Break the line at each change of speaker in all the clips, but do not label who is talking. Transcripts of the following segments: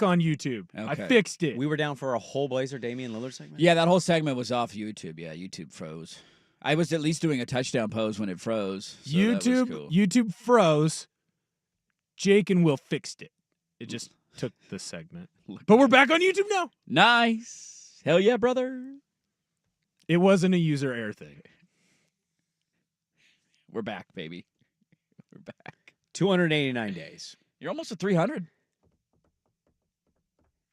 on YouTube. I
Okay.
fixed it.
We were down for a whole Blazer Damian Lillard segment?
Yeah, that whole segment was off YouTube. Yeah, YouTube froze. I was at least doing a touchdown pose when it froze. So that was cool.
YouTube froze. Jake and Will fixed it. It just took the segment. But we're back on YouTube now.
Nice. Hell yeah, brother.
It wasn't a user error thing.
We're back, baby. We're back.
289 days.
You're almost at 300.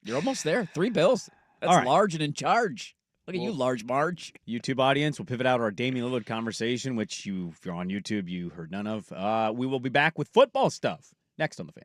You're almost there. 3 bills. That's
All right.
large and in charge. Look at you, Large Marge.
YouTube audience, we'll pivot out our Damian Lillard conversation, which if you're on YouTube, you heard none of. We will be back with football stuff next on The Fan.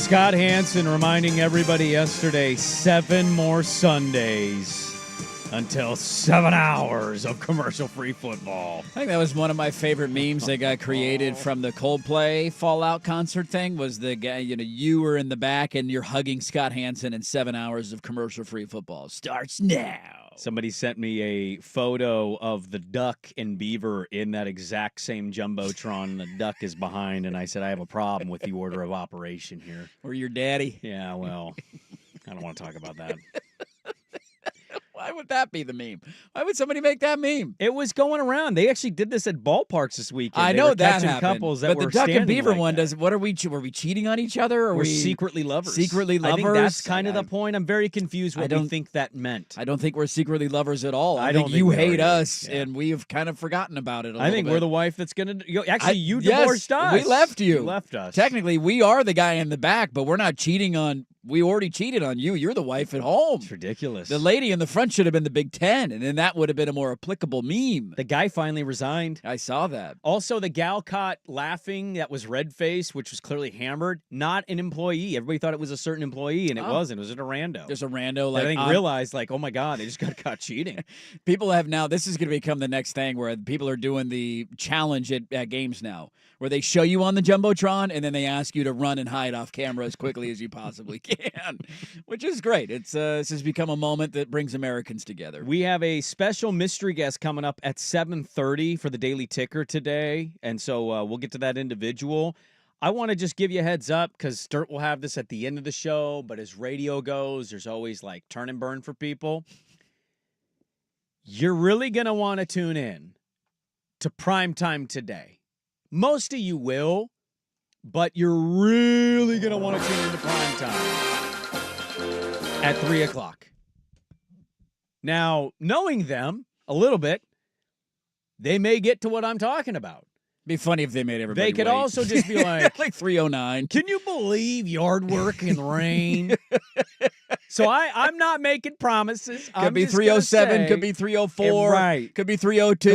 Scott Hansen reminding everybody yesterday 7 more Sundays until 7 hours of commercial-free football.
I think that was one of my favorite memes that got created from the Coldplay Fallout concert thing. Was the guy, you were in the back and you're hugging Scott Hansen, and 7 hours of commercial-free football starts now.
Somebody sent me a photo of the duck and beaver in that exact same jumbotron. The duck is behind, and I said, I have a problem with the order of operation here.
Or your daddy.
Yeah, well, I don't want to talk about that.
Why would that be the meme? Why would somebody make that meme?
It was going around. They actually did this at ballparks this weekend.
I
They
know
were
that
catching
happened.
couples that
but
were
the duck and
standing
beaver
like
one
that.
does. What are we? Were we cheating on each other? Or
We're
we
secretly lovers.
Secretly lovers.
I think that's kind of the point. I'm very confused what we think that meant.
I don't think we're secretly lovers at all. I
don't
think you
think we
hate
are.
us,
Yeah.
and we've kind of forgotten about it.
I think we're the wife that's going to. Actually, you
yes,
divorced us.
We left you.
You left us.
Technically, we are the guy in the back, but we're not cheating on. We already cheated on you. You're the wife at home.
It's ridiculous.
The lady in the front should have been the Big Ten, and then that would have been a more applicable meme.
The guy finally resigned.
I saw that.
Also, the gal caught laughing that was red-faced, which was clearly hammered. Not an employee. Everybody thought it was a certain employee, and it wasn't. It was just a rando.
There's a rando.
Like, I think realized, like, oh my God, they just got caught cheating.
People have now, this is going to become the next thing where people are doing the challenge at games now, where they show you on the Jumbotron and then they ask you to run and hide off camera as quickly as you possibly can, which is great. This has become a moment that brings Americans together.
We have a special mystery guest coming up at 7:30 for the Daily Ticker today, and so we'll get to that individual. I want to just give you a heads up because Sturt will have this at the end of the show, but as radio goes, there's always like turn and burn for people. You're really going to want to tune in to Primetime today. Most of you will, but you're really going to want to tune into Primetime at 3 o'clock. Now, knowing them a little bit, they may get to what I'm talking about.
Be funny if they made everybody
They could
wait.
also just be like,
like 3:09.
Can you believe yard work in the rain? So I'm not making promises.
Could be 3:07, could be 3:04,
right.
Could be 3:02.
Could be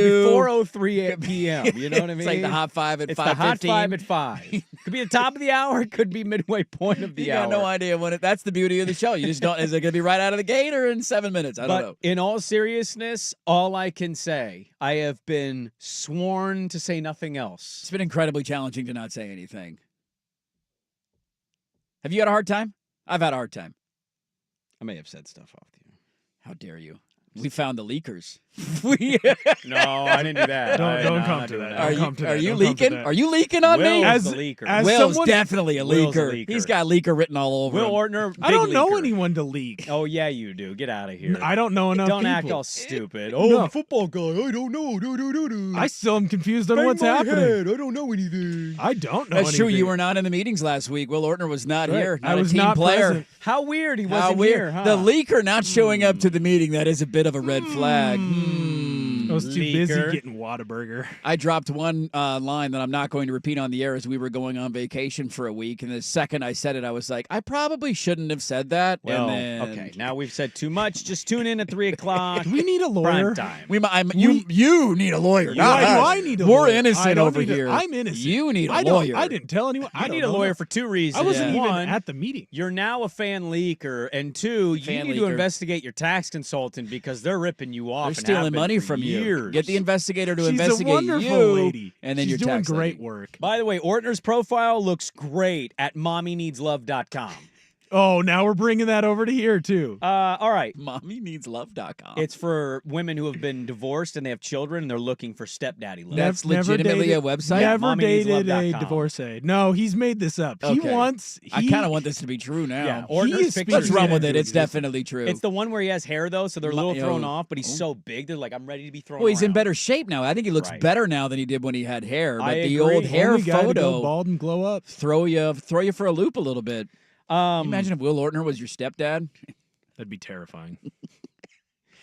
4:03 p.m. You know what I mean?
It's like the hot five at 5:15.
It's the hot five at 5. Could be the top of the hour. It could be midway point of the
you
hour.
got no idea when that's the beauty of the show. You just don't. Is it going to be right out of the gate or in 7 minutes? I don't know.
In all seriousness, all I can say, I have been sworn to say nothing else.
It's been incredibly challenging to not say anything. Have you had a hard time? I've had a hard time.
I may have said stuff off the air.
How dare you? We found the leakers.
No, I didn't do that.
Don't come to that.
Are you leaking? Are you leaking on me?
Will's the leaker.
Will's definitely a
Will's a
leaker.
leaker.
He's got leaker written all over
Will
him.
Ortner,
I don't know
leaker.
anyone to leak.
Oh, yeah, you do. Get out of here.
I don't know enough
Don't
people.
act all stupid.
No.
Football guy. I don't know.
I still am confused on what's happening.
I don't know anything.
I don't know
That's true.
anything.
You were not in the meetings last week. Will Ortner was not
Right.
here. Not
I was
a team
not
player.
present.
How weird he
How
wasn't
weird.
here, huh?
The leaker not showing up to the meeting, that is a bit of a red flag.
I was too busy
Leaker.
getting Whataburger.
I dropped one line that I'm not going to repeat on the air as we were going on vacation for a week. And the second I said it, I was like, I probably shouldn't have said that.
Well,
and then
okay. Now we've said too much. Just tune in at 3 o'clock.
Do we need a lawyer?
Prime time.
You need a lawyer.
Why
not
do
us.
I need a
We're
lawyer? I
innocent
don't
over
need a-
here.
I'm innocent.
You need a
I don't-
lawyer.
I didn't tell anyone. I
You
don't
need a
know
lawyer
that.
for two reasons.
I wasn't even
One,
at the meeting.
you're now a fan leaker, and two, you
Fan
need to
leaker.
investigate your tax consultant because they're ripping you off.
They're
and
stealing
have been
money
for
from
years.
you. Get the investigator to
She's
investigate
a wonderful
you,
lady.
and then
She's
your
doing
tax
great
lady.
work.
By the way, Ortner's profile looks great at mommyneedslove.com.
Oh, now we're bringing that over to here too.
All right.
MommyNeedsLove.com.
It's for women who have been divorced and they have children and they're looking for stepdaddy love.
That's
Never
legitimately
dated-
a website?
Never dated a
mommyneedslove.com.
divorcee. No, he's made this up. He
Okay.
wants.
I kind of want this to be true now.
Yeah,
He
Ortner's
is
pictures.
Let's run
speaking
with
into
it. It's
existence.
definitely true.
It's the one where he has hair, though, so they're a little
Yo.
thrown off, but he's
Oh.
so big, they're like, I'm ready to be thrown
Well, he's in
around.
better shape now. I think he looks
Right.
better now than he did when he had hair. But
I
the
agree.
old hair
Only guy to go
photo
bald and glow up.
throw you for a loop a little bit. Can you imagine if Will Ortner was your stepdad?
That'd be terrifying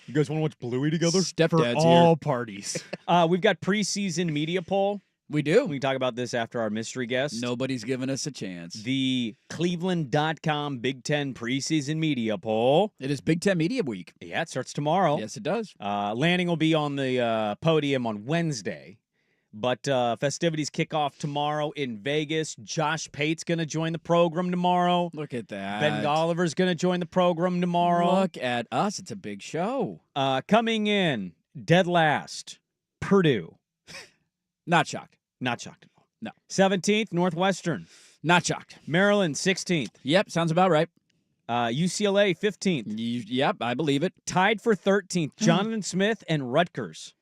You guys want to watch Bluey together?
for
Stepdad's
all
here.
parties.
We've got preseason media poll.
We do.
We can talk about this after our mystery guest.
Nobody's giving us a chance.
The Cleveland.com Big Ten preseason media poll.
It is Big Ten Media Week.
Yeah, it starts tomorrow.
Yes, it does.
Lanning will be on the podium on Wednesday. But festivities kick off tomorrow in Vegas. Josh Pate's going to join the program tomorrow.
Look at that.
Ben Golliver's going to join the program tomorrow.
Look at us. It's a big show.
Coming in, dead last, Purdue.
Not shocked.
Not shocked at all.
No.
17th, Northwestern.
Not shocked.
Maryland, 16th.
Yep, sounds about right.
UCLA, 15th.
Yep, I believe it.
Tied for 13th, Jonathan Smith and Rutgers.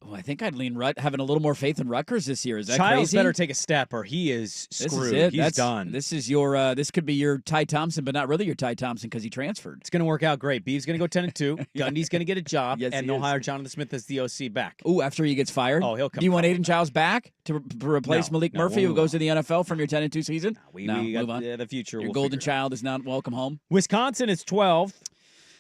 Oh, I think I'd lean having a little more faith in Rutgers this year. Is that
Childs
crazy?
better take a step or he is
This
screwed.
is it.
He's done.
This is your. This could be your Ty Thompson, but not really your Ty Thompson because he transferred.
It's going to work out great. Bee's going to go 10-2. Gundy's going to get a job,
Yes,
and
he
they'll
is.
hire Jonathan Smith as the OC back.
Ooh, after he gets fired.
Oh, he'll come.
Do you want
crawling
Aiden Childs back to replace
No,
Malik
no,
Murphy,
we'll
who goes
move
to the NFL from your 10-2 season?
We
move
got
on.
the future.
Your
we'll
golden
figure it out.
child is not welcome home.
Wisconsin is 12th.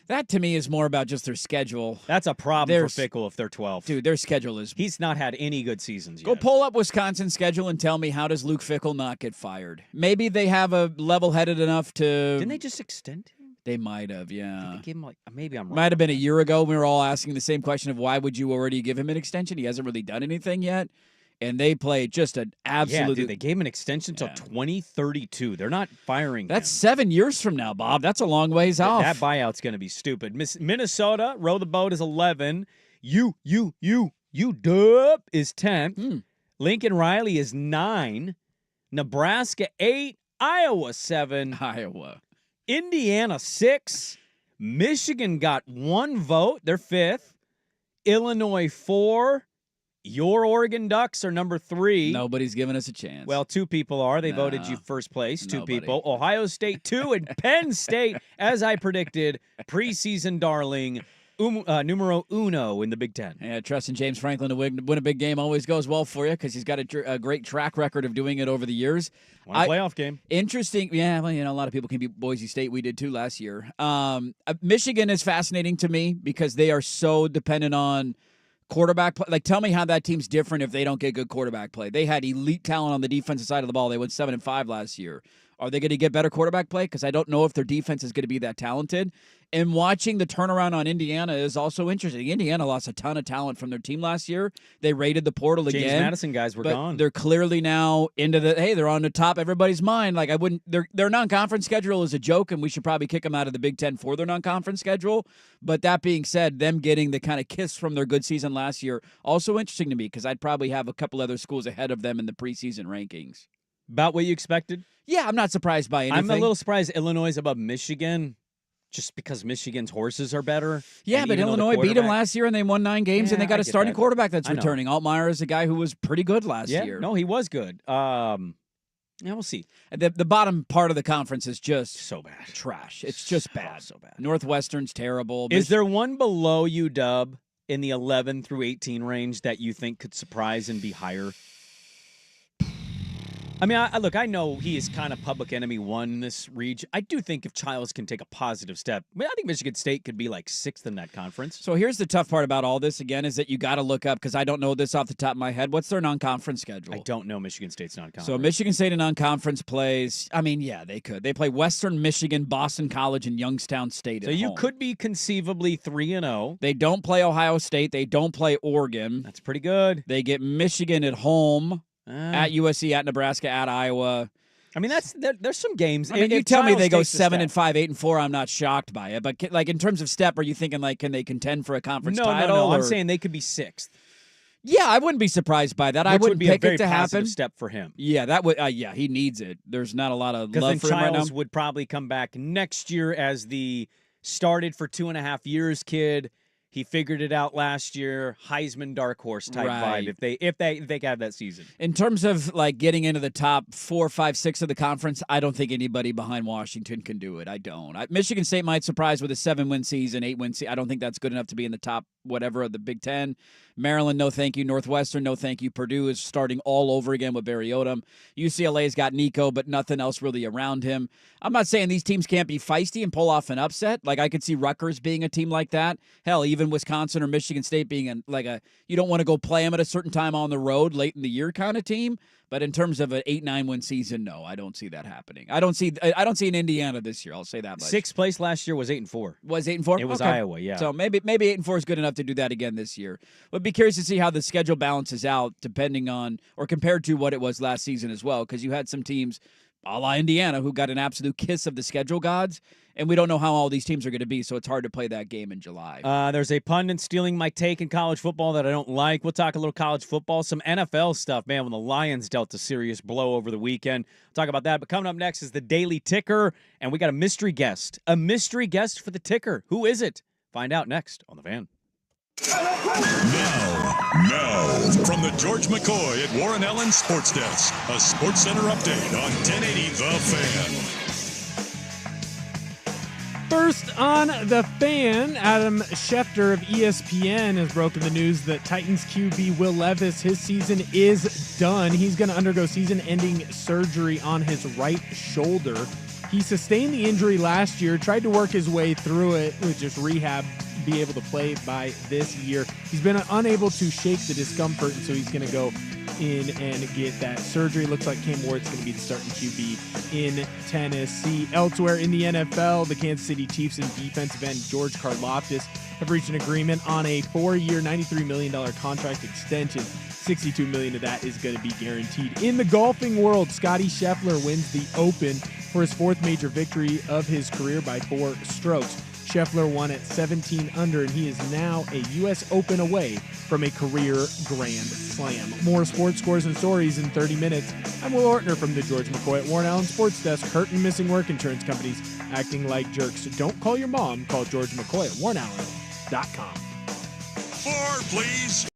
That to me is more about just their schedule.
That's a problem
There's-
for Fickle if they're 12th.
Dude, their schedule is.
He's not had any good seasons
Go
yet.
pull up Wisconsin's schedule and tell me, how does Luke Fickell not get fired? Maybe they have a level-headed enough to.
Didn't they just extend him?
They might have,
I
yeah.
think they gave him maybe I'm wrong.
Might have been a year ago. We were all asking the same question of why would you already give him an extension? He hasn't really done anything yet. And they play just an
Yeah,
absolute.
dude, they gave him an extension until
Yeah.
2032. They're not firing
That's
him.
7 years from now, Bob. That's a long ways off.
That buyout's going to be stupid. Minnesota, row the boat is 11. UW is 10th. Lincoln Riley is 9. Nebraska 8. Iowa 7.
Iowa.
Indiana 6. Michigan got 1 vote. They're 5th. Illinois 4. Your Oregon Ducks are number 3.
Nobody's giving us a chance.
Well, 2 people are. They voted
No.
you first place. 2
Nobody.
people. Ohio State 2 and Penn State, as I predicted, preseason darling, numero uno in the Big Ten.
yeah, trusting James Franklin to win a big game always goes well for you because he's got a great track record of doing it over the years.
Won a playoff game.
Interesting. Yeah, well, a lot of people can beat Boise State. We did too last year. Michigan is fascinating to me because they are so dependent on quarterback play. Like, tell me how that team's different if they don't get good quarterback play. They had elite talent on the defensive side of the ball. They went 7-5 last year. Are they going to get better quarterback play? Because I don't know if their defense is going to be that talented. And watching the turnaround on Indiana is also interesting. Indiana lost a ton of talent from their team last year. They raided the portal
James
again.
Madison guys were
but
gone.
They're clearly now into they're on the top of everybody's mind. Like, I wouldn't, their non-conference schedule is a joke, and we should probably kick them out of the Big Ten for their non-conference schedule. But that being said, them getting the kind of kiss from their good season last year, also interesting to me because I'd probably have a couple other schools ahead of them in the preseason rankings.
About what you expected?
Yeah, I'm not surprised by anything.
I'm a little surprised Illinois is above Michigan just because Michigan's horses are better.
Yeah,
And
but
even though the
Illinois beat them
quarterback-
last year, and they won 9 games, and they
Yeah,
got
I
a
get
starting
that.
quarterback that's
I know.
returning. Altmaier is a guy who was pretty good last
Yeah,
year.
no, he was good. Yeah, we'll see.
The bottom part of the conference is just
So bad.
trash. It's just bad.
So bad.
Northwestern's terrible.
Is there one below UW in the 11 through 18 range that you think could surprise and be higher? I mean, look, I know he is kind of public enemy one in this region. I do think if Childs can take a positive step, I think Michigan State could be like 6th in that conference.
So here's the tough part about all this, again, is that you got to look up, because I don't know this off the top of my head. What's their non-conference schedule?
I don't know Michigan State's non-conference.
So Michigan State in non-conference plays, I mean, yeah, they could. They play Western Michigan, Boston College, and Youngstown State
So
at
you
home.
could be conceivably 3-0.
They don't play Ohio State. They don't play Oregon.
That's pretty good.
They get Michigan at home,
Ah.
at USC, at Nebraska, at Iowa.
I mean, there's some games.
I mean, you
If
tell me
Childs
they go
takes a
7-5,
step-
8-4. I'm not shocked by it. But like in terms of step, are you thinking like can they contend for a conference
No,
title?
no. I'm
or-
saying they could be 6th.
yeah, I wouldn't be surprised by that. I
Which would
wouldn't
be a
pick
very
it to
positive
happen.
step for him.
Yeah, that would. Yeah, he needs it. There's not a lot of
Because
love
then
for him right now.
Childs would probably come back next year as the started for 2.5 years kid. He figured it out last year. Heisman dark horse type
Right.
vibe if they have that season.
In terms of like getting into the top 4, 5, 6 of the conference, I don't think anybody behind Washington can do it. I don't. Michigan State might surprise with a 7-win season, 8-win season. I don't think that's good enough to be in the top whatever of the Big Ten. Maryland, no thank you. Northwestern, no thank you. Purdue is starting all over again with Barry Odom. UCLA's got Nico, but nothing else really around him. I'm not saying these teams can't be feisty and pull off an upset. Like I could see Rutgers being a team like that. Hell, even in Wisconsin or Michigan State being you don't want to go play them at a certain time on the road late in the year kind of team. But in terms of an 8-9 win season, no, I don't see that happening. I don't see an Indiana this year. I'll say that much.
Sixth place last year was 8-4.
Was 8-4?
It was
Okay.
Iowa, yeah.
So maybe 8-4 is good enough to do that again this year. But be curious to see how the schedule balances out depending on or compared to what it was last season as well, because you had some teams a la Indiana who got an absolute kiss of the schedule gods, and we don't know how all these teams are going to be, so it's hard to play that game in July.
There's a pundit stealing my take in college football that I don't like. We'll talk a little college football, some NFL stuff, man, when the Lions dealt a serious blow over the weekend. We'll talk about that, but coming up next is the Daily Ticker, and we got a mystery guest. A mystery guest for the Ticker. Who is it? Find out next on The Van.
Now, from the George McCoy at Warren Allen Sports Desk, a Sports Center update on 1080 The Fan.
First on The Fan, Adam Scheffler of ESPN has broken the news that Titans QB Will Levis, his season is done. He's going to undergo season-ending surgery on his right shoulder. He sustained the injury last year, tried to work his way through it with just rehab, be able to play by this year. He's been unable to shake the discomfort, and so he's going to go in and get that surgery. Looks like Cam Ward's going to be the starting QB in Tennessee. Elsewhere in the NFL, the Kansas City Chiefs and defensive end George Karlaftis have reached an agreement on a 4-year, $93 million contract extension. $62 million of that is going to be guaranteed. In the golfing world, Scotty Scheffler wins the Open for his fourth major victory of his career by 4 strokes. Scheffler won at 17 under, and he is now a U.S. Open away from a career Grand Slam. More sports scores and stories in 30 minutes. I'm Will Ortner from the George McCoy at Warren Allen Sports Desk. Hurt and missing work insurance companies acting like jerks. Don't call your mom. Call George McCoy at warrenallen.com.
4, please.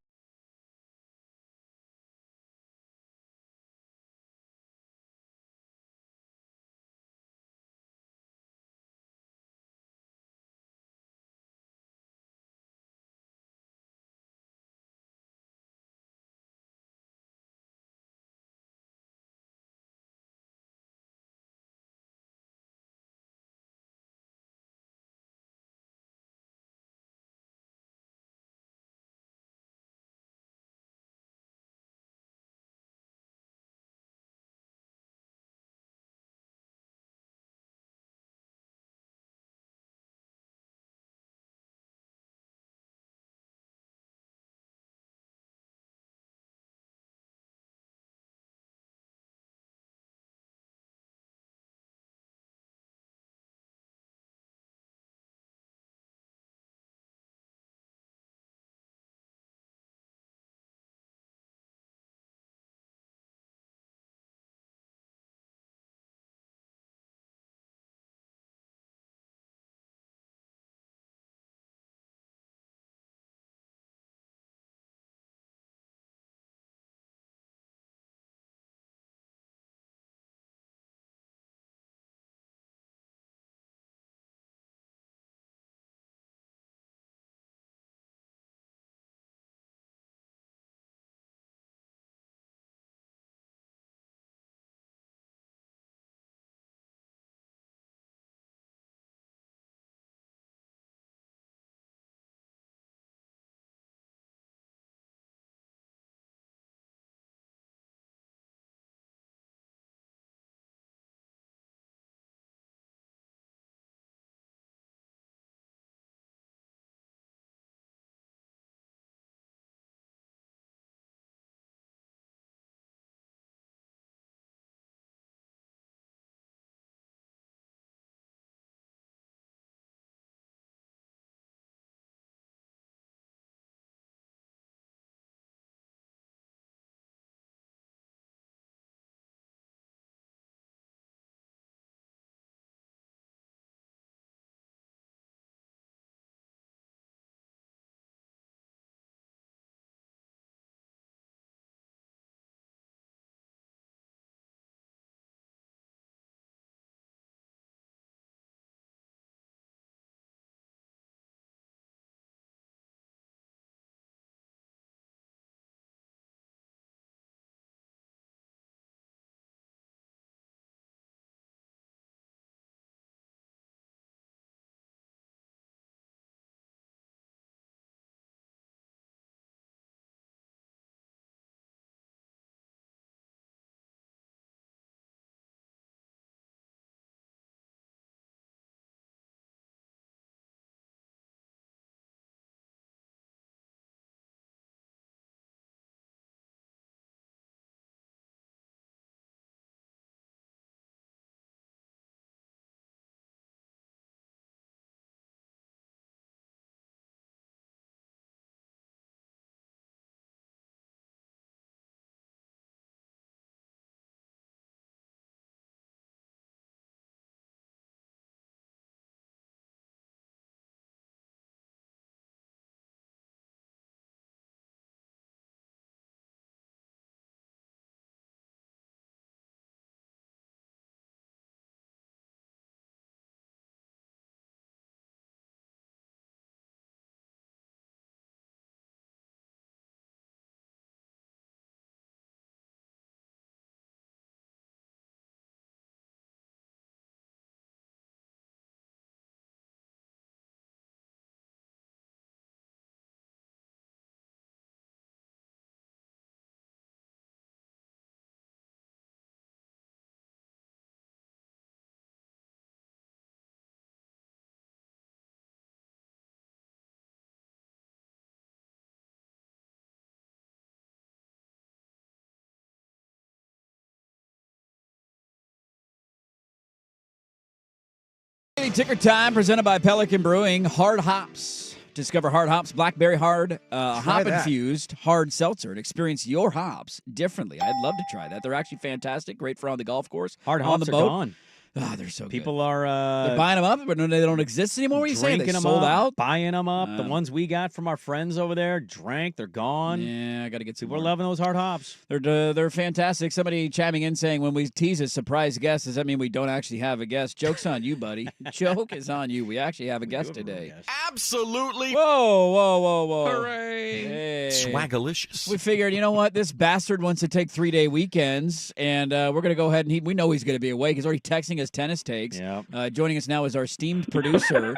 Ticker time presented by Pelican Brewing. Hard hops. Discover Hard Hops Blackberry Hard hop-infused hard seltzer and experience your hops differently. I'd love to try that. They're actually fantastic. Great for on the golf course.
Hard
on
hops
the
are
boat.
gone.
Oh, they're so
People
good.
are
They're buying them up, but they don't exist anymore. What are you saying? They
them
sold
up,
out?
buying them up. The ones we got from our friends over there drank. They're gone.
Yeah, I got to get some
People are
more.
loving those hard hops.
They're fantastic. Somebody chiming in saying, when we tease a surprise guest, does that mean we don't actually have a guest? Joke's on you, buddy. Joke is on you. We actually have a guest today.
Absolutely.
Whoa.
Hooray.
Hey.
Swagalicious.
We figured, you know what? This bastard wants to take 3-day weekends, and we're going to go ahead and we know he's going to be awake. He's already texting us tennis takes.
Yeah.
Joining us now is our esteemed producer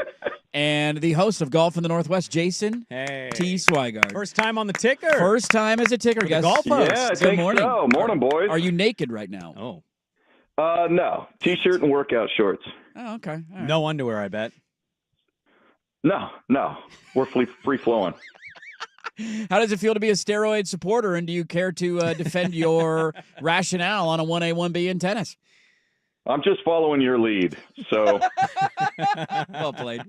and the host of Golf in the Northwest, Jason T. Swigard.
First time on the ticker.
First time as a ticker guest.
golf host.
Yeah, I
Good
think
morning.
so. Morning, boys.
Are you naked right now?
Oh.
No. T-shirt and workout shorts.
Oh, okay. All right.
No underwear, I bet.
No. We're free-flowing.
How does it feel to be a steroid supporter, and do you care to defend your rationale on a 1A, 1B in tennis?
I'm just following your lead, so.
Well played.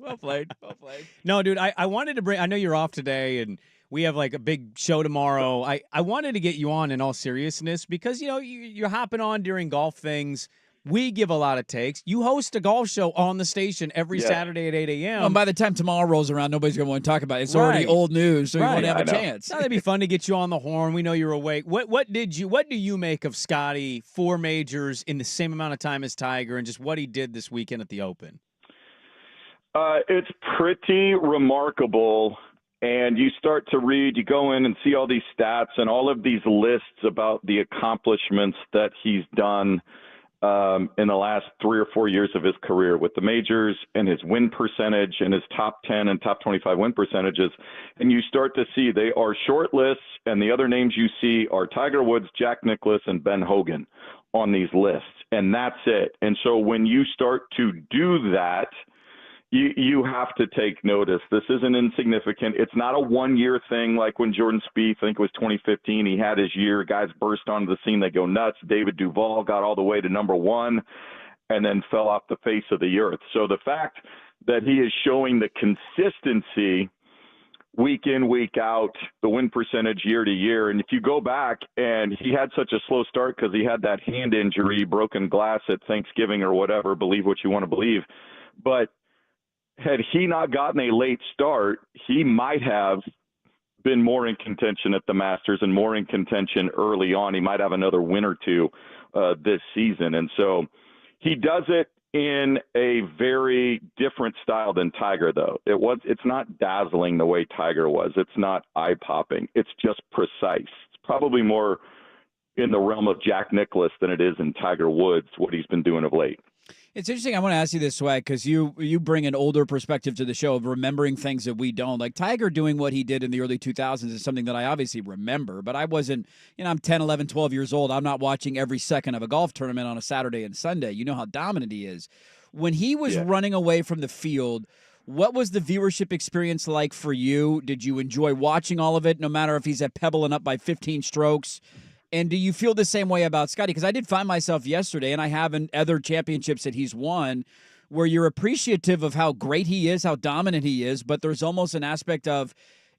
No, dude, I wanted to bring – I know you're off today, and we have, like, a big show tomorrow. I wanted to get you on in all seriousness because, you know, you're hopping on during golf things. We give a lot of takes. You host a golf show on the station every Saturday at 8 a.m.
Well, and by the time tomorrow rolls around, nobody's going to want to talk about it. It's already old news, so you won't have a chance.
Now, that'd be fun to get you on the horn. We know you're awake. What do you make of Scotty 4 majors in the same amount of time as Tiger and just what he did this weekend at the Open?
It's pretty remarkable. And you start to read, you go in and see all these stats and all of these lists about the accomplishments that he's done in the last 3 or 4 years of his career with the majors and his win percentage and his top 10 and top 25 win percentages. And you start to see they are short lists, and the other names you see are Tiger Woods, Jack Nicklaus, and Ben Hogan on these lists. And that's it. And so when you start to do that, you have to take notice. This isn't insignificant. It's not a one-year thing like when Jordan Spieth, I think it was 2015, he had his year. Guys burst onto the scene. They go nuts. David Duval got all the way to number 1 and then fell off the face of the earth. So the fact that he is showing the consistency week in, week out, the win percentage year to year. And if you go back, and he had such a slow start because he had that hand injury, broken glass at Thanksgiving or whatever, believe what you want to believe. But had he not gotten a late start, he might have been more in contention at the Masters and more in contention early on. He might have another win or two this season. And so he does it in a very different style than Tiger, though. It's not dazzling the way Tiger was. It's not eye-popping. It's just precise. It's probably more in the realm of Jack Nicklaus than it is in Tiger Woods, what he's been doing of late.
It's interesting. I want to ask you this, Swag, because you bring an older perspective to the show of remembering things that we don't. Like Tiger doing what he did in the early 2000s is something that I obviously remember, but I wasn't, I'm 10, 11, 12 years old. I'm not watching every second of a golf tournament on a Saturday and Sunday. You know how dominant he is. When he was running away from the field, what was the viewership experience like for you? Did you enjoy watching all of it, no matter if he's at Pebble and up by 15 strokes? And do you feel the same way about Scotty? Because I did find myself yesterday, and I have in other championships that he's won, where you're appreciative of how great he is, how dominant he is, but there's almost an aspect of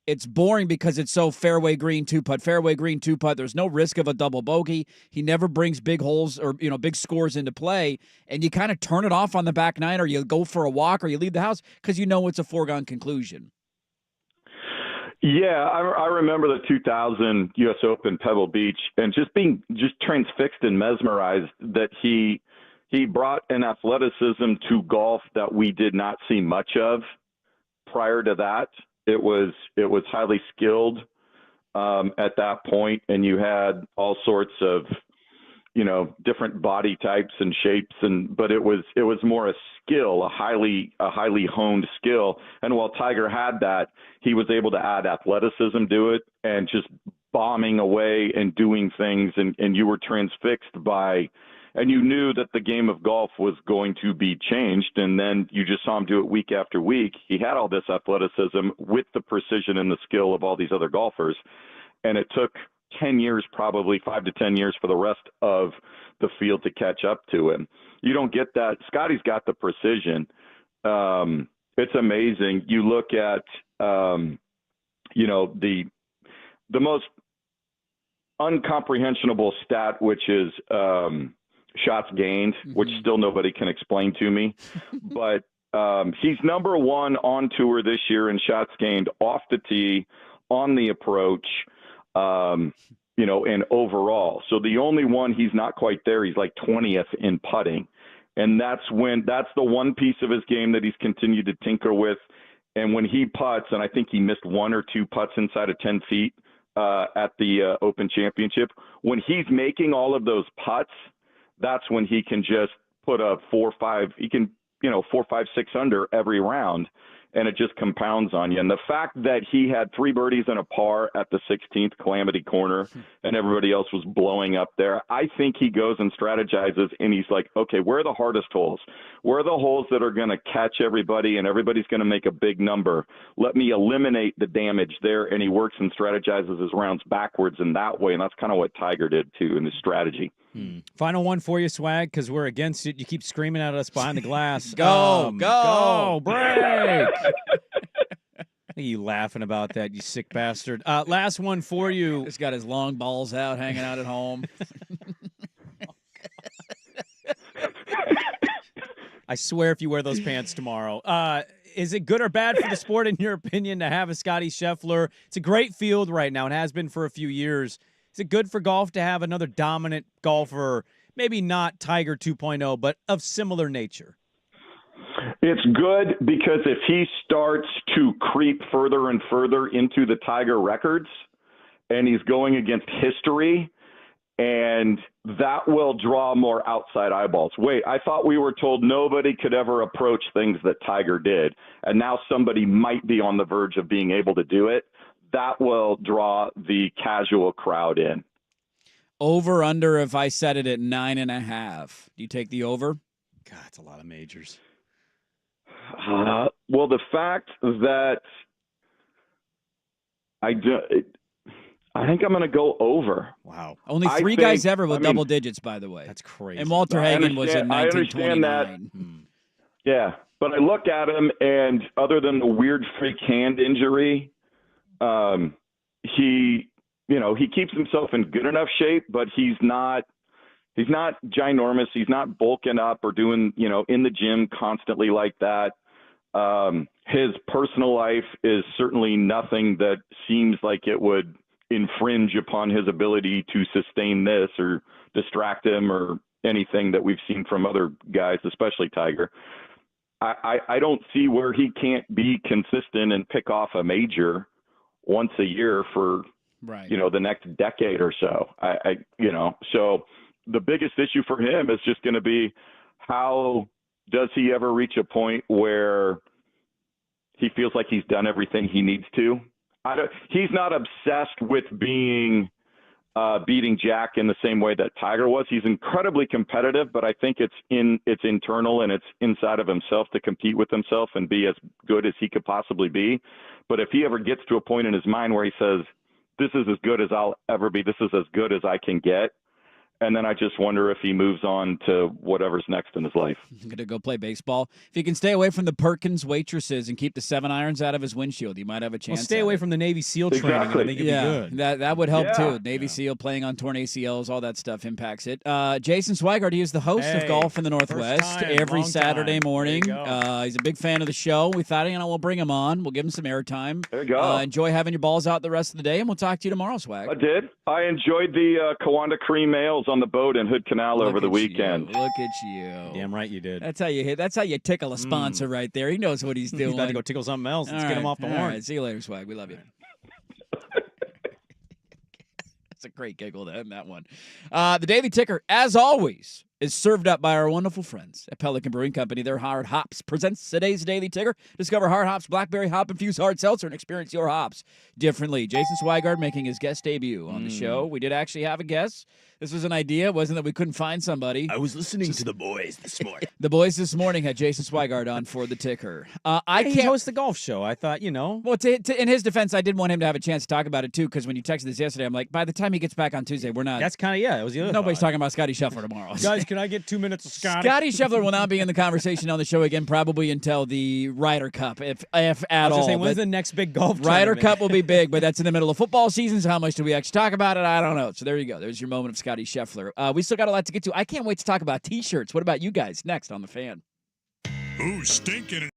it's boring because it's so fairway green, 2-putt, fairway green, 2-putt. There's no risk of a double bogey. He never brings big holes or big scores into play, and you kind of turn it off on the back nine, or you go for a walk, or you leave the house because you know it's a foregone conclusion.
Yeah, I remember the 2000 U.S. Open Pebble Beach and just being transfixed and mesmerized that he brought an athleticism to golf that we did not see much of prior to that. It was highly skilled at that point, and you had all sorts of different body types and shapes, but it was more a skill, a highly honed skill. And while Tiger had that, he was able to add athleticism to it and just bombing away and doing things, and you were transfixed by, and you knew that the game of golf was going to be changed, and then you just saw him do it week after week. He had all this athleticism with the precision and the skill of all these other golfers, and it took 10 years, probably 5 to 10 years for the rest of the field to catch up to him. You don't get that. Scotty's got the precision, it's amazing. You look at, you know, the most uncomprehensible stat, which is shots gained, which still nobody can explain to me. But he's number one on tour this year in shots gained off the tee, on the approach, you know, and overall. So the only one he's not quite there, he's like 20th in putting. And that's the one piece of his game that he's continued to tinker with. And when he putts, and I think he missed 1 or 2 putts inside of 10 feet at the Open Championship, when he's making all of those putts, that's when he can just put a 4 or 5, he can, you know, 4, 5, 6 under every round, and it just compounds on you. And the fact that he had 3 birdies and a par at the 16th Calamity Corner and everybody else was blowing up there, I think he goes and strategizes, and he's like, okay, where are the hardest holes? Where are the holes that are going to catch everybody and everybody's going to make a big number? Let me eliminate the damage there. And he works and strategizes his rounds backwards in that way. And that's kind of what Tiger did too in his strategy.
Final one for you, Swag, because we're against it. You keep screaming at us behind the glass.
Go,
break. You laughing about that, you sick bastard. Last one for you.
He's got his long balls out, hanging out at home.
I swear if you wear those pants tomorrow. Is it good or bad for the sport, in your opinion, to have a Scotty Scheffler? It's a great field right now and has been for a few years. Is it good for golf to have another dominant golfer, maybe not Tiger 2.0, but of similar nature?
It's good because if he starts to creep further and further into the Tiger records and he's going against history, and that will draw more outside eyeballs. Wait, I thought we were told nobody could ever approach things that Tiger did, and now somebody might be on the verge of being able to do it. That will draw the casual crowd in.
Over, under, if I set it at 9.5. Do you take the over?
God, it's a lot of majors.
Well, the fact that I think I'm going to go over.
Wow.
Only 3 guys ever with double digits, by the way.
That's crazy.
And Walter Hagen was in 1929.
I understand that. Yeah, but I look at him, and other than the weird freak hand injury, he keeps himself in good enough shape, but he's not ginormous. He's not bulking up or doing, in the gym constantly like that. His personal life is certainly nothing that seems like it would infringe upon his ability to sustain this or distract him or anything that we've seen from other guys, especially Tiger. I don't see where he can't be consistent and pick off a major once a year for, the next decade or so. So the biggest issue for him is just going to be, how does he ever reach a point where he feels like he's done everything he needs to? He's not obsessed with beating Jack in the same way that Tiger was. He's incredibly competitive, but I think it's internal and it's inside of himself to compete with himself and be as good as he could possibly be. But if he ever gets to a point in his mind where he says, this is as good as I'll ever be, this is as good as I can get, and then I just wonder if he moves on to whatever's next in his life.
He's going to go play baseball. If he can stay away from the Perkins waitresses and keep the 7-irons out of his windshield, he might have a chance.
Well, stay away from the Navy SEAL training.
Exactly.
I think it'd be good.
That would help too. Navy SEAL playing on torn ACLs, all that stuff impacts it. Jason Swigart, he is the host of Golf in the Northwest every Saturday morning. He's a big fan of the show. We thought, we'll bring him on. We'll give him some airtime.
There you go.
Enjoy having your balls out the rest of the day, and we'll talk to you tomorrow, Swag.
I did. I enjoyed the Kiwanda Cream Ales on the boat in Hood Canal over the weekend.
Look at you.
Damn right you did.
That's how you hit. That's how you tickle a sponsor right there. He knows what he's doing.
He's about to go tickle something else. Let's get him off the horn.
All right. See you later, Swag. We love you. That's a great giggle to end that one. The Daily Ticker, as always, is served up by our wonderful friends at Pelican Brewing Company. Their Hard Hops presents today's Daily Ticker. Discover Hard Hops Blackberry Hop-Infused Hard Seltzer and experience your hops differently. Jason Swigart making his guest debut on the show. We did actually have a guest. This was an idea. It wasn't that we couldn't find somebody.
I was listening to the boys this morning.
The boys this morning had Jason Swigart on for the Ticker. I
He
can't
hosts the golf show. I thought,
Well, in his defense, I did want him to have a chance to talk about it too, because when you texted this yesterday, I'm like, by the time he gets back on Tuesday, we're not.
That's kind of, it was the other
Nobody's
thought.
talking about Scotty Scheffler tomorrow.
can I get 2 minutes of Scotty?
Scotty Scheffler will not be in the conversation on the show again, probably until the Ryder Cup, if at
I was
all.
just saying, when's the next big golf
Ryder
tournament?
Cup will be big, but that's in the middle of football season, so how much do we actually talk about it? I don't know. So there you go. There's your moment of Scotty Scheffler. We still got a lot to get to. I can't wait to talk about T-shirts. What about you guys? Next on The Fan.
Who's stinking?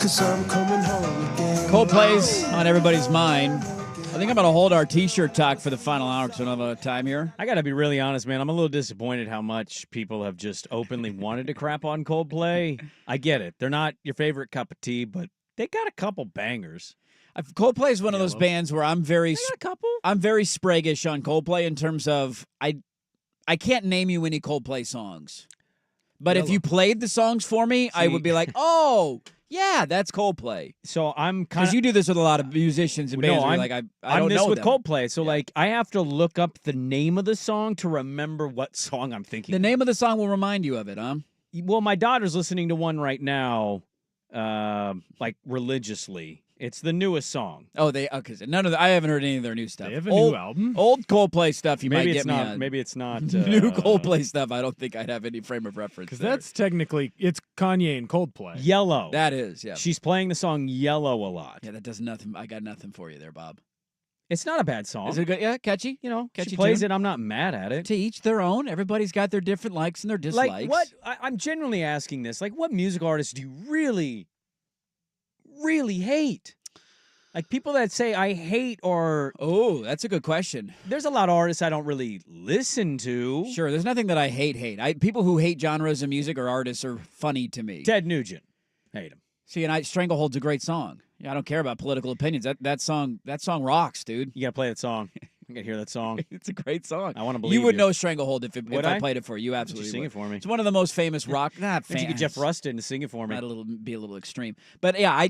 'cause I'm coming home again.
Coldplay's on everybody's mind. I think I'm going to hold our T-shirt talk for the final hour because we don't have time here.
I got to be really honest, man. I'm a little disappointed how much people have just openly wanted to crap on Coldplay. I get it. They're not your favorite cup of tea, but they got a couple bangers.
Coldplay is one of those bands where I'm very Sprague-ish on Coldplay in terms of I can't name you any Coldplay songs. But if you played the songs for me, I would be like, oh, yeah, that's Coldplay.
So I'm kind of...
Because you do this with a lot of musicians and bands. I don't
I'm this
know
with
them.
Coldplay. So, I have to look up the name of the song to remember what song I'm thinking
The name of the song will remind you of it, huh?
Well, my daughter's listening to one right now, religiously. It's the newest song.
Oh, none of I haven't heard any of their new stuff.
They have a new album.
Old Coldplay stuff.
Maybe
might
it's
get me
not.
on.
Maybe it's not
New Coldplay stuff. I don't think I'd have any frame of reference.
Because that's technically it's Kanye and Coldplay.
Yellow.
That is, yeah.
She's playing the song Yellow a lot.
Yeah, that does nothing. I got nothing for you there, Bob.
It's not a bad song.
Is it good? Yeah, catchy.
She
catchy
plays
tune.
it. I'm not mad at it.
To each their own. Everybody's got their different likes and their dislikes.
Like what? I'm genuinely asking this. Like, what music artists do you really, really hate? Like people that say I hate or...
Oh, that's a good question.
There's a lot of artists I don't really listen to.
Sure, there's nothing that I hate. People who hate genres of music or artists are funny to me.
Ted Nugent. Hate him.
See, and Stranglehold's a great song. Yeah, I don't care about political opinions. That song rocks, dude.
You got to play that song. I got to hear that song.
It's a great song.
I want to believe
you would know Stranglehold if I played it for you. You absolutely
sing
would.
it for me.
It's one of the most famous rock. Not famous.
You get Jeff Rustin to sing it for me.
Be a little extreme, but yeah,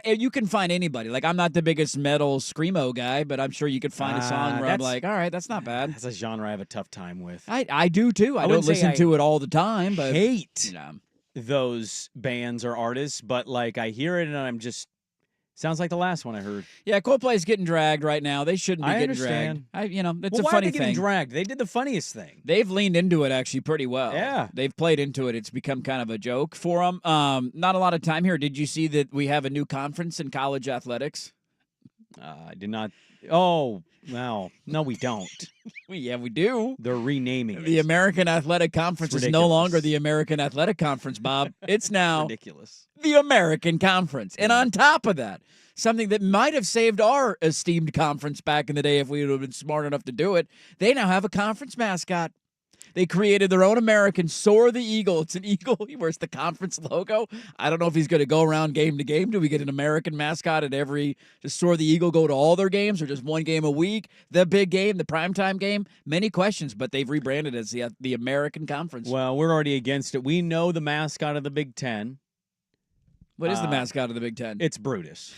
you can find anybody. Like I'm not the biggest metal screamo guy, but I'm sure you could find a song where I'm like, all right, that's not bad.
That's a genre I have a tough time with.
I do too. I don't listen to it all the time, but
hate those bands or artists. But I hear it and I'm just. Sounds like the last one I heard.
Yeah, Coldplay's getting dragged right now. They shouldn't be getting dragged. It's a
why
funny
are they getting
thing.
Dragged? They did the funniest thing.
They've leaned into it actually pretty well.
Yeah.
They've played into it. It's become kind of a joke for them. Not a lot of time here. Did you see that we have a new conference in college athletics?
I did not. Oh, well, no, we don't.
Yeah, we do.
They're renaming it.
The American Athletic Conference is no longer the American Athletic Conference, Bob. It's now
ridiculous.
The American Conference. And on top of that, something that might have saved our esteemed conference back in the day if we would have been smart enough to do it, they now have a conference mascot. They created their own American Soar the Eagle. It's an eagle. He wears the conference logo. I don't know if he's going to go around game to game. Do we get an American mascot at every... Does Soar the Eagle go to all their games or just one game a week? The big game, the primetime game? Many questions, but they've rebranded as the American Conference.
Well, we're already against it. We know the mascot of the Big Ten.
What is the mascot of the Big Ten?
It's Brutus.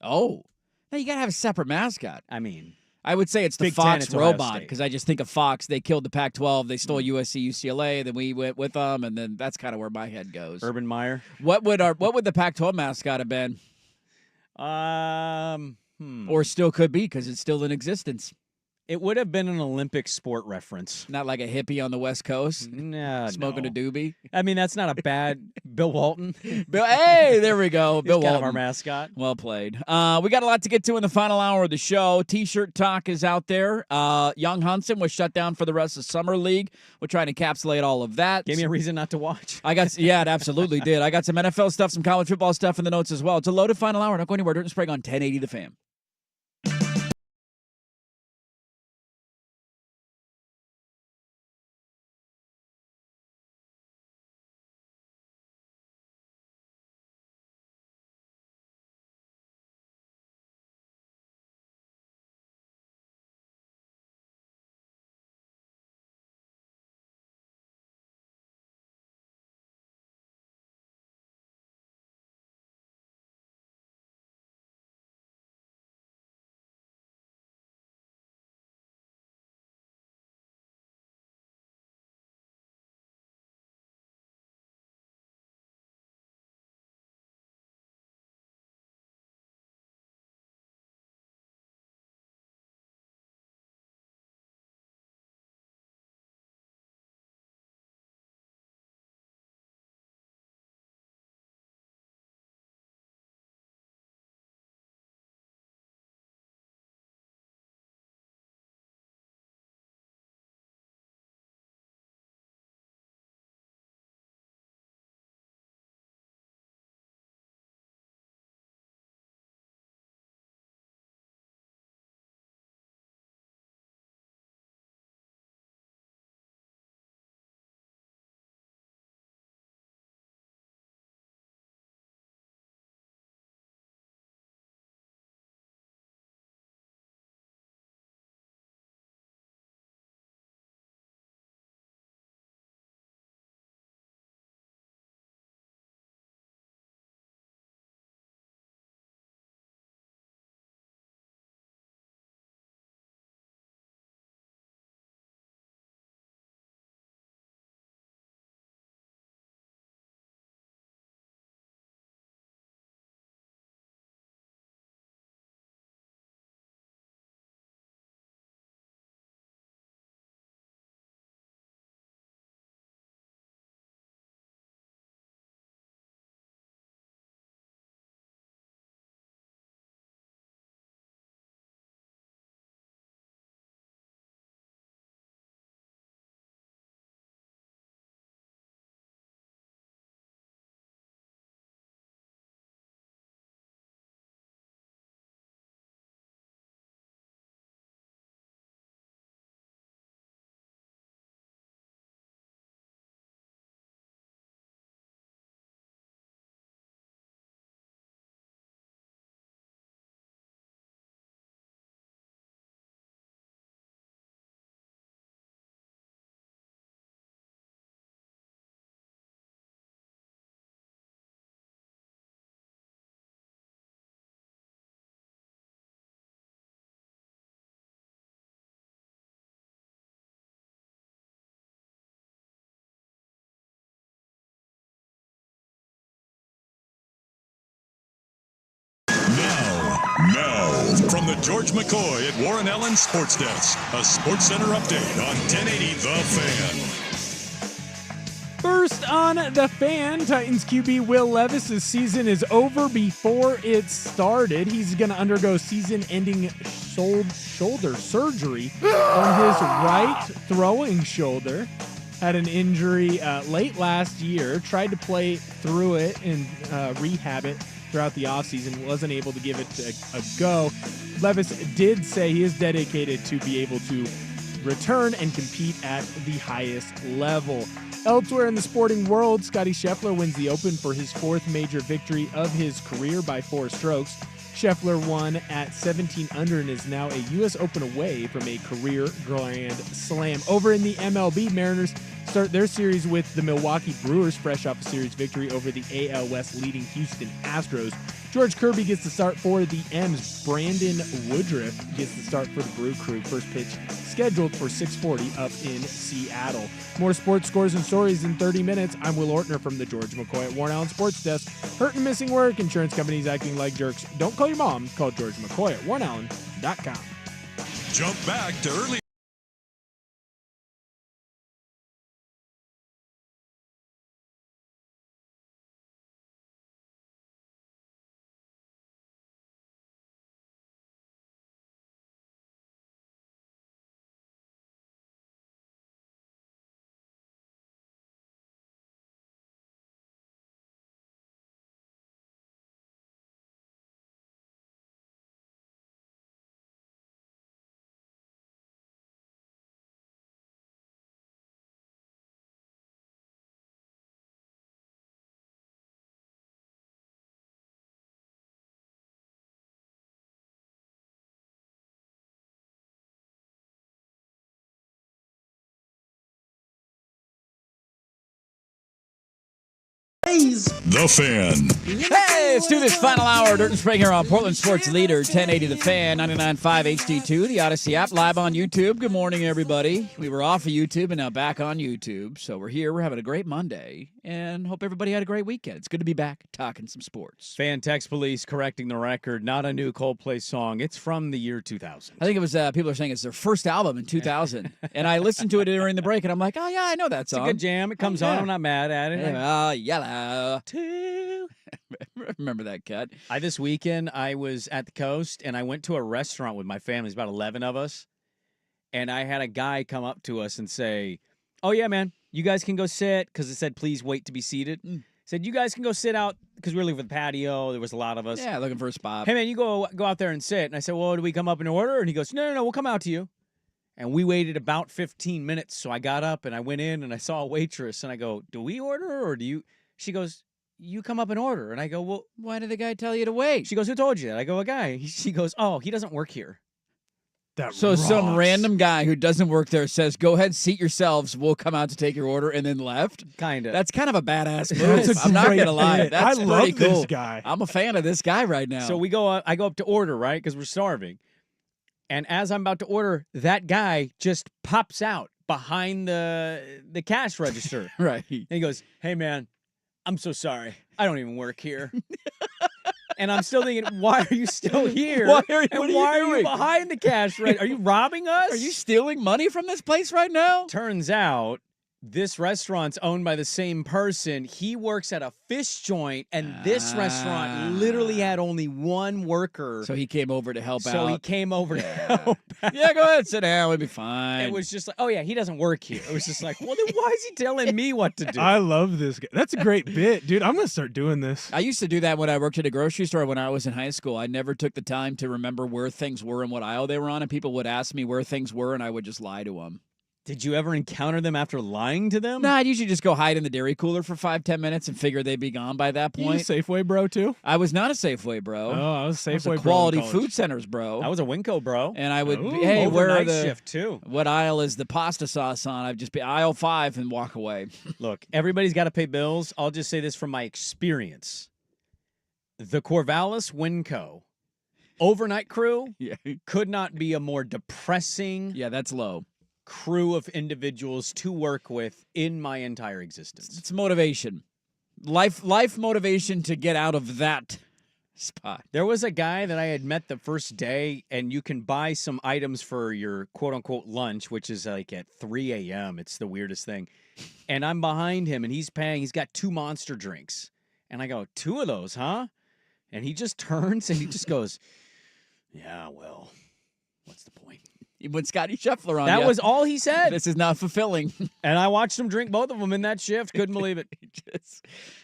Oh. No, you got to have a separate mascot.
I mean...
I would say it's the
Big
Fox
10, it's
robot because I just think of Fox. They killed the Pac-12. They stole USC, UCLA. Then we went with them, and then that's kind of where my head goes.
Urban Meyer.
What would the Pac-12 mascot have been? Or still could be because it's still in existence.
It would have been an Olympic sport reference.
Not like a hippie on the West Coast smoking a doobie.
I mean, that's not a bad Bill Walton.
Hey, there we go. Bill Walton.
Kind of our mascot.
Well played. We got a lot to get to in the final hour of the show. T-shirt talk is out there. Young Hunson was shut down for the rest of Summer League. We'll try and encapsulate all of that.
Gave me a reason not to watch.
It absolutely did. I got some NFL stuff, some college football stuff in the notes as well. It's a loaded final hour. Don't go anywhere. Dirt and Sprague on 1080 The Fan.
George McCoy at Warren Allen Sports Desk, a Sports Center update on 1080 The Fan.
First on The Fan, Titans QB Will Levis's season is over before it started. He's going to undergo season-ending shoulder surgery on his right throwing shoulder. Had an injury late last year, tried to play through it and rehab it throughout the offseason, wasn't able to give it a go. Levis did say he is dedicated to be able to return and compete at the highest level. Elsewhere in the sporting world, Scotty Scheffler wins the Open for his fourth major victory of his career by 4 strokes. Scheffler won at 17 under and is now a U.S. Open away from a career Grand Slam. Over in the MLB, Mariners start their series with the Milwaukee Brewers, fresh off a series victory over the AL West leading Houston Astros. George Kirby gets the start for the M's. Brandon Woodruff gets the start for the Brew Crew. First pitch scheduled for 6:40 up in Seattle. More sports scores and stories in 30 minutes. I'm Will Ortner from the George McCoy at Warren Allen Sports Desk. Hurt and missing work, insurance companies acting like jerks. Don't call your mom. Call George McCoy at warrenallen.com.
Jump back to early. The Fan.
Hey, let's do this final hour. Dirt and Sprague here on Portland Sports Leader, 1080 The Fan, 99.5 HD2, the Odyssey app, live on YouTube. Good morning, everybody. We were off of YouTube and now back on YouTube. So we're here. We're having a great Monday and hope everybody had a great weekend. It's good to be back talking some sports.
Fan text police correcting the record. Not a new Coldplay song. It's from the year 2000.
I think it was, people are saying it's their first album in 2000. And I listened to it during the break and I'm like, oh, yeah, I know that song.
It's a good jam. It comes on. I'm not mad at it.
Yellow. Remember that cut?
This weekend, I was at the coast, and I went to a restaurant with my family. There's about 11 of us. And I had a guy come up to us and say, oh, yeah, man, you guys can go sit, because it said, please wait to be seated. Said, you guys can go sit out, because we were looking for the patio. There was a lot of us.
Yeah, looking for a spot.
Hey, man, you go out there and sit. And I said, well, do we come up in order? And he goes, no, we'll come out to you. And we waited about 15 minutes. So I got up, and I went in, and I saw a waitress. And I go, do we order, or do you? She goes, you come up and order. And I go, well,
why did the guy tell you to wait?
She goes, who told you that? I go, a guy. She goes, oh, he doesn't work here.
So some random guy who doesn't work there says, go ahead, seat yourselves. We'll come out to take your order, and then left?
Kind of.
That's kind of a badass move. I'm not going to lie. That's
I love
pretty cool.
this guy.
I'm a fan of this guy right now.
So I go up to order, right, because we're starving. And as I'm about to order, that guy just pops out behind the cash register.
Right.
And he goes, hey, man, I'm so sorry. I don't even work here. And I'm still thinking, why are you still here?
Why are you
doing? Behind the cash register? Are you robbing us?
Are you stealing money from this place right now?
Turns out this restaurant's owned by the same person. He works at a fish joint, and this restaurant literally had only one worker.
So he came over to help out.
So he came over to help out.
Yeah, go ahead, sit down. We'll be fine.
It was just like, oh, yeah, he doesn't work here. It was just like, well, then why is he telling me what to do?
I love this guy. That's a great bit, dude. I'm going to start doing this.
I used to do that when I worked at a grocery store when I was in high school. I never took the time to remember where things were and what aisle they were on, and people would ask me where things were, and I would just lie to them.
Did you ever encounter them after lying to them?
No, I'd usually just go hide in the dairy cooler for 5-10 minutes and figure they'd be gone by that
You
point.
a Safeway bro, too?
I was not a Safeway bro.
Oh, I was a Safeway bro.
Quality Food Centers bro.
I was a Winco bro.
And I would,
Ooh,
hey, where are
Overnight
the
shift too.
What aisle is the pasta sauce on? I'd just be aisle 5 and walk away.
Look, everybody's got to pay bills. I'll just say this from my experience. The Corvallis Winco overnight crew
Yeah,
could not be a more depressing
yeah, that's low.
crew of individuals to work with in my entire existence.
It's motivation, life motivation to get out of that spot.
There was a guy that I had met the first day, and you can buy some items for your quote-unquote lunch, which is like at 3 a.m. It's the weirdest thing. And I'm behind him, and he's paying. He's got 2 Monster drinks. And I go, 2 of those, huh? And he just turns, and he just goes, yeah, well, what's the point?
He put Scotty Scheffler on.
That
ya.
was all he said.
This is not fulfilling.
And I watched him drink both of them in that shift. Couldn't believe it.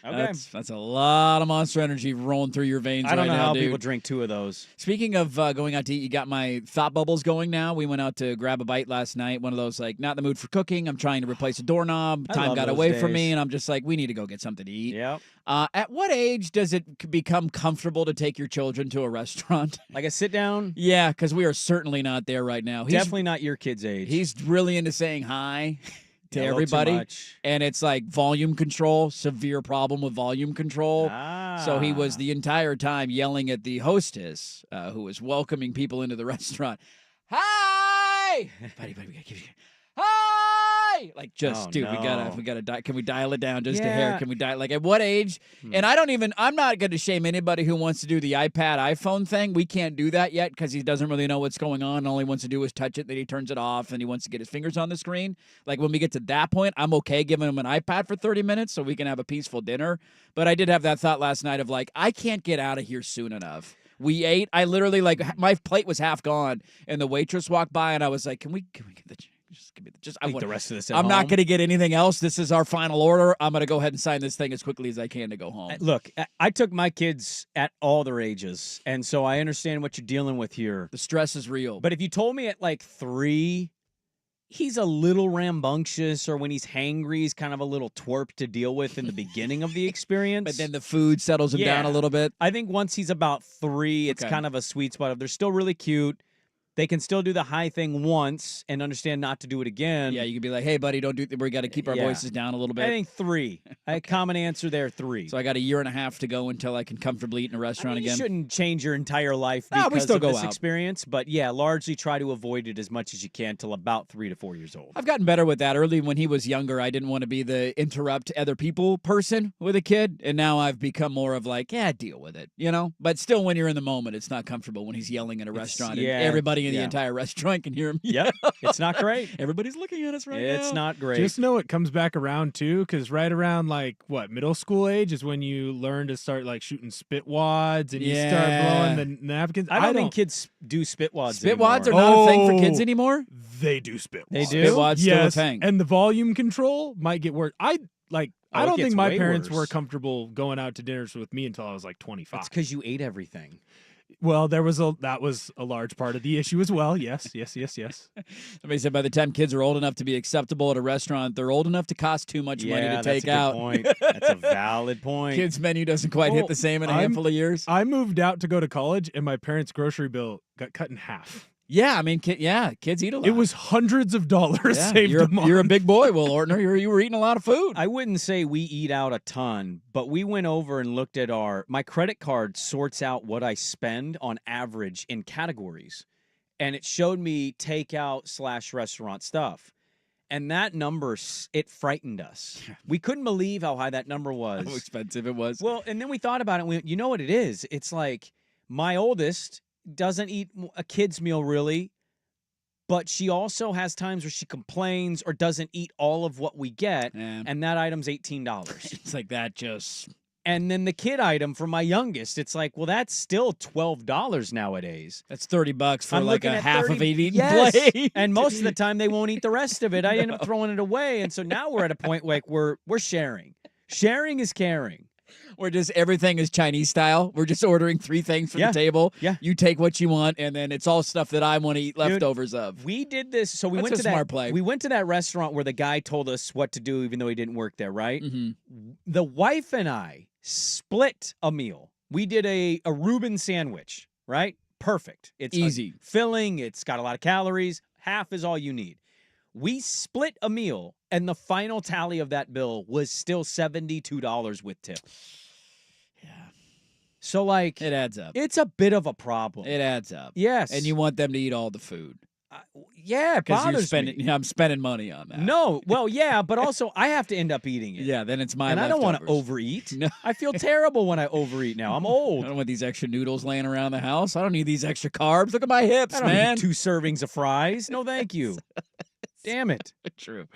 Okay.
That's a lot of Monster Energy rolling through your veins
I don't
right
know
now,
how
dude.
people drink 2 of those.
Speaking of going out to eat, you got my thought bubbles going now. We went out to grab a bite last night. One of those, like, not in the mood for cooking. I'm trying to replace a doorknob.
I
Time
love
got
those
away from me,
days.
and I'm just like, we need to go get something to eat.
Yep.
At what age does it become comfortable to take your children to a restaurant?
Like a sit down?
Yeah, because we are certainly not there right now.
Definitely not your kid's age.
He's really into saying hi to
Yeah, a little too
everybody.
much.
And it's like volume control, severe problem with volume control. So he was the entire time yelling at the hostess who was welcoming people into the restaurant. Hi! buddy, we gotta give you. Hi! Like, just,
Oh,
dude, we
no.
gotta, can we dial it down just a
Yeah.
hair? Can we dial, like, at what age? And I'm not going to shame anybody who wants to do the iPad, iPhone thing. We can't do that yet because he doesn't really know what's going on. All he wants to do is touch it, then he turns it off, and he wants to get his fingers on the screen. Like, when we get to that point, I'm okay giving him an iPad for 30 minutes so we can have a peaceful dinner. But I did have that thought last night of, like, I can't get out of here soon enough. We ate. I literally, like, my plate was half gone, and the waitress walked by, and I was like, can we get the... Just give me I
Eat
want
the rest of this at
I'm not
home.
going to get anything else. This is our final order. I'm going to go ahead and sign this thing as quickly as I can to go home.
Look, I took my kids at all their ages, and so I understand what you're dealing with here.
The stress is real.
But if you told me at like 3, he's a little rambunctious, or when he's hangry, he's kind of a little twerp to deal with in the beginning of the experience.
But then the food settles him down a little bit.
I think once he's about 3, it's
Okay.
kind of a sweet spot of they're still really cute. They can still do the high thing once and understand not to do it again.
Yeah, you could be like, hey, buddy, don't do we got to keep our
Yeah.
voices down a little bit.
I think 3. A common answer there, 3.
So I got a year and a half to go until I can comfortably eat in a restaurant
You
again.
shouldn't change your entire life
No, we
because
still
of
go
this
out.
experience, but yeah, largely try to avoid it as much as you can till about 3 to 4 years old.
I've gotten better with that. Early when he was younger, I didn't want to be the interrupt other people person with a kid, and now I've become more of like, yeah, deal with it, you know? But still, when you're in the moment, it's not comfortable when he's yelling at a restaurant
yeah,
and everybody in the
yeah.
entire restaurant can hear him.
Yep, it's not great.
Everybody's looking at us right now.
It's not great.
Just know it comes back around too, because right around like middle school age is when you learn to start like shooting spit wads and you start
Yeah.
blowing the napkins.
I don't think kids do spit wads
Spit wads are
anymore.
not a thing for kids
Oh.
anymore.
They do spit
They
wads.
do?
Spit wads still a
Yes,
thing.
and the volume control might get worse. I
Oh,
don't
it gets
think my
way
parents
worse.
were comfortable going out to dinners with me until I was like 25.
It's because you ate everything.
Well, that was a large part of the issue as well. Yes.
Somebody said by the time kids are old enough to be acceptable at a restaurant, they're old enough to cost too much money to take
that's a
out.
good point. That's a valid point.
Kids' menu doesn't quite hit
Well,
the same in a
I'm-
handful of years.
I moved out to go to college, and my parents' grocery bill got cut in half.
Yeah, I mean, kids eat a lot.
It was hundreds of dollars
Yeah,
saved
you're,
a month.
you're a big boy, Will Ortner. You were eating a lot of food.
I wouldn't say we eat out a ton, but we went over and looked at my credit card sorts out what I spend on average in categories. And it showed me takeout / restaurant stuff. And that number, it frightened us. We couldn't believe how high that number was.
How expensive it was.
Well, and then we thought about it. And we went, you know what it is? It's like my oldest doesn't eat a kid's meal really, but she also has times where she complains or doesn't eat all of what we get,
Yeah.
and that item's $18.
It's like that just...
And then the kid item for my youngest, it's like, well, that's still $12 nowadays.
That's $30 for
I'm
like
looking
a
at
half
30
of it eaten
yes.
plate.
And most of the time they won't eat the rest of it. I end up throwing it away. And so now we're at a point like we're sharing. Sharing is caring.
Where just everything is Chinese style. We're just ordering 3 things for
Yeah.
the table.
Yeah.
You take what you want, and then it's all stuff that I want to eat leftovers of.
We did this. So we
That's
went
a
to
smart
that.
play.
We went to that restaurant where the guy told us what to do, even though he didn't work there. Right.
Mm-hmm.
The wife and I split a meal. We did a Reuben sandwich. Right. Perfect. It's
Easy.
filling. It's got a lot of calories. Half is all you need. We split a meal, and the final tally of that bill was still $72 with tip.
Yeah.
So, like,
It adds up.
it's a bit of a problem.
It adds up.
Yes.
And you want them to eat all the food.
Yeah, it
Because
bothers me.
I'm spending money on that.
No, well, yeah, but also I have to end up eating it.
Yeah, then it's my
And I don't want to
leftovers.
overeat.
No.
I feel terrible when I overeat now. I'm
I
old.
don't want these extra noodles laying around the house. I don't need these extra carbs. Look at my hips,
I don't
man.
need 2 servings of fries. No, thank you. Damn it.
True.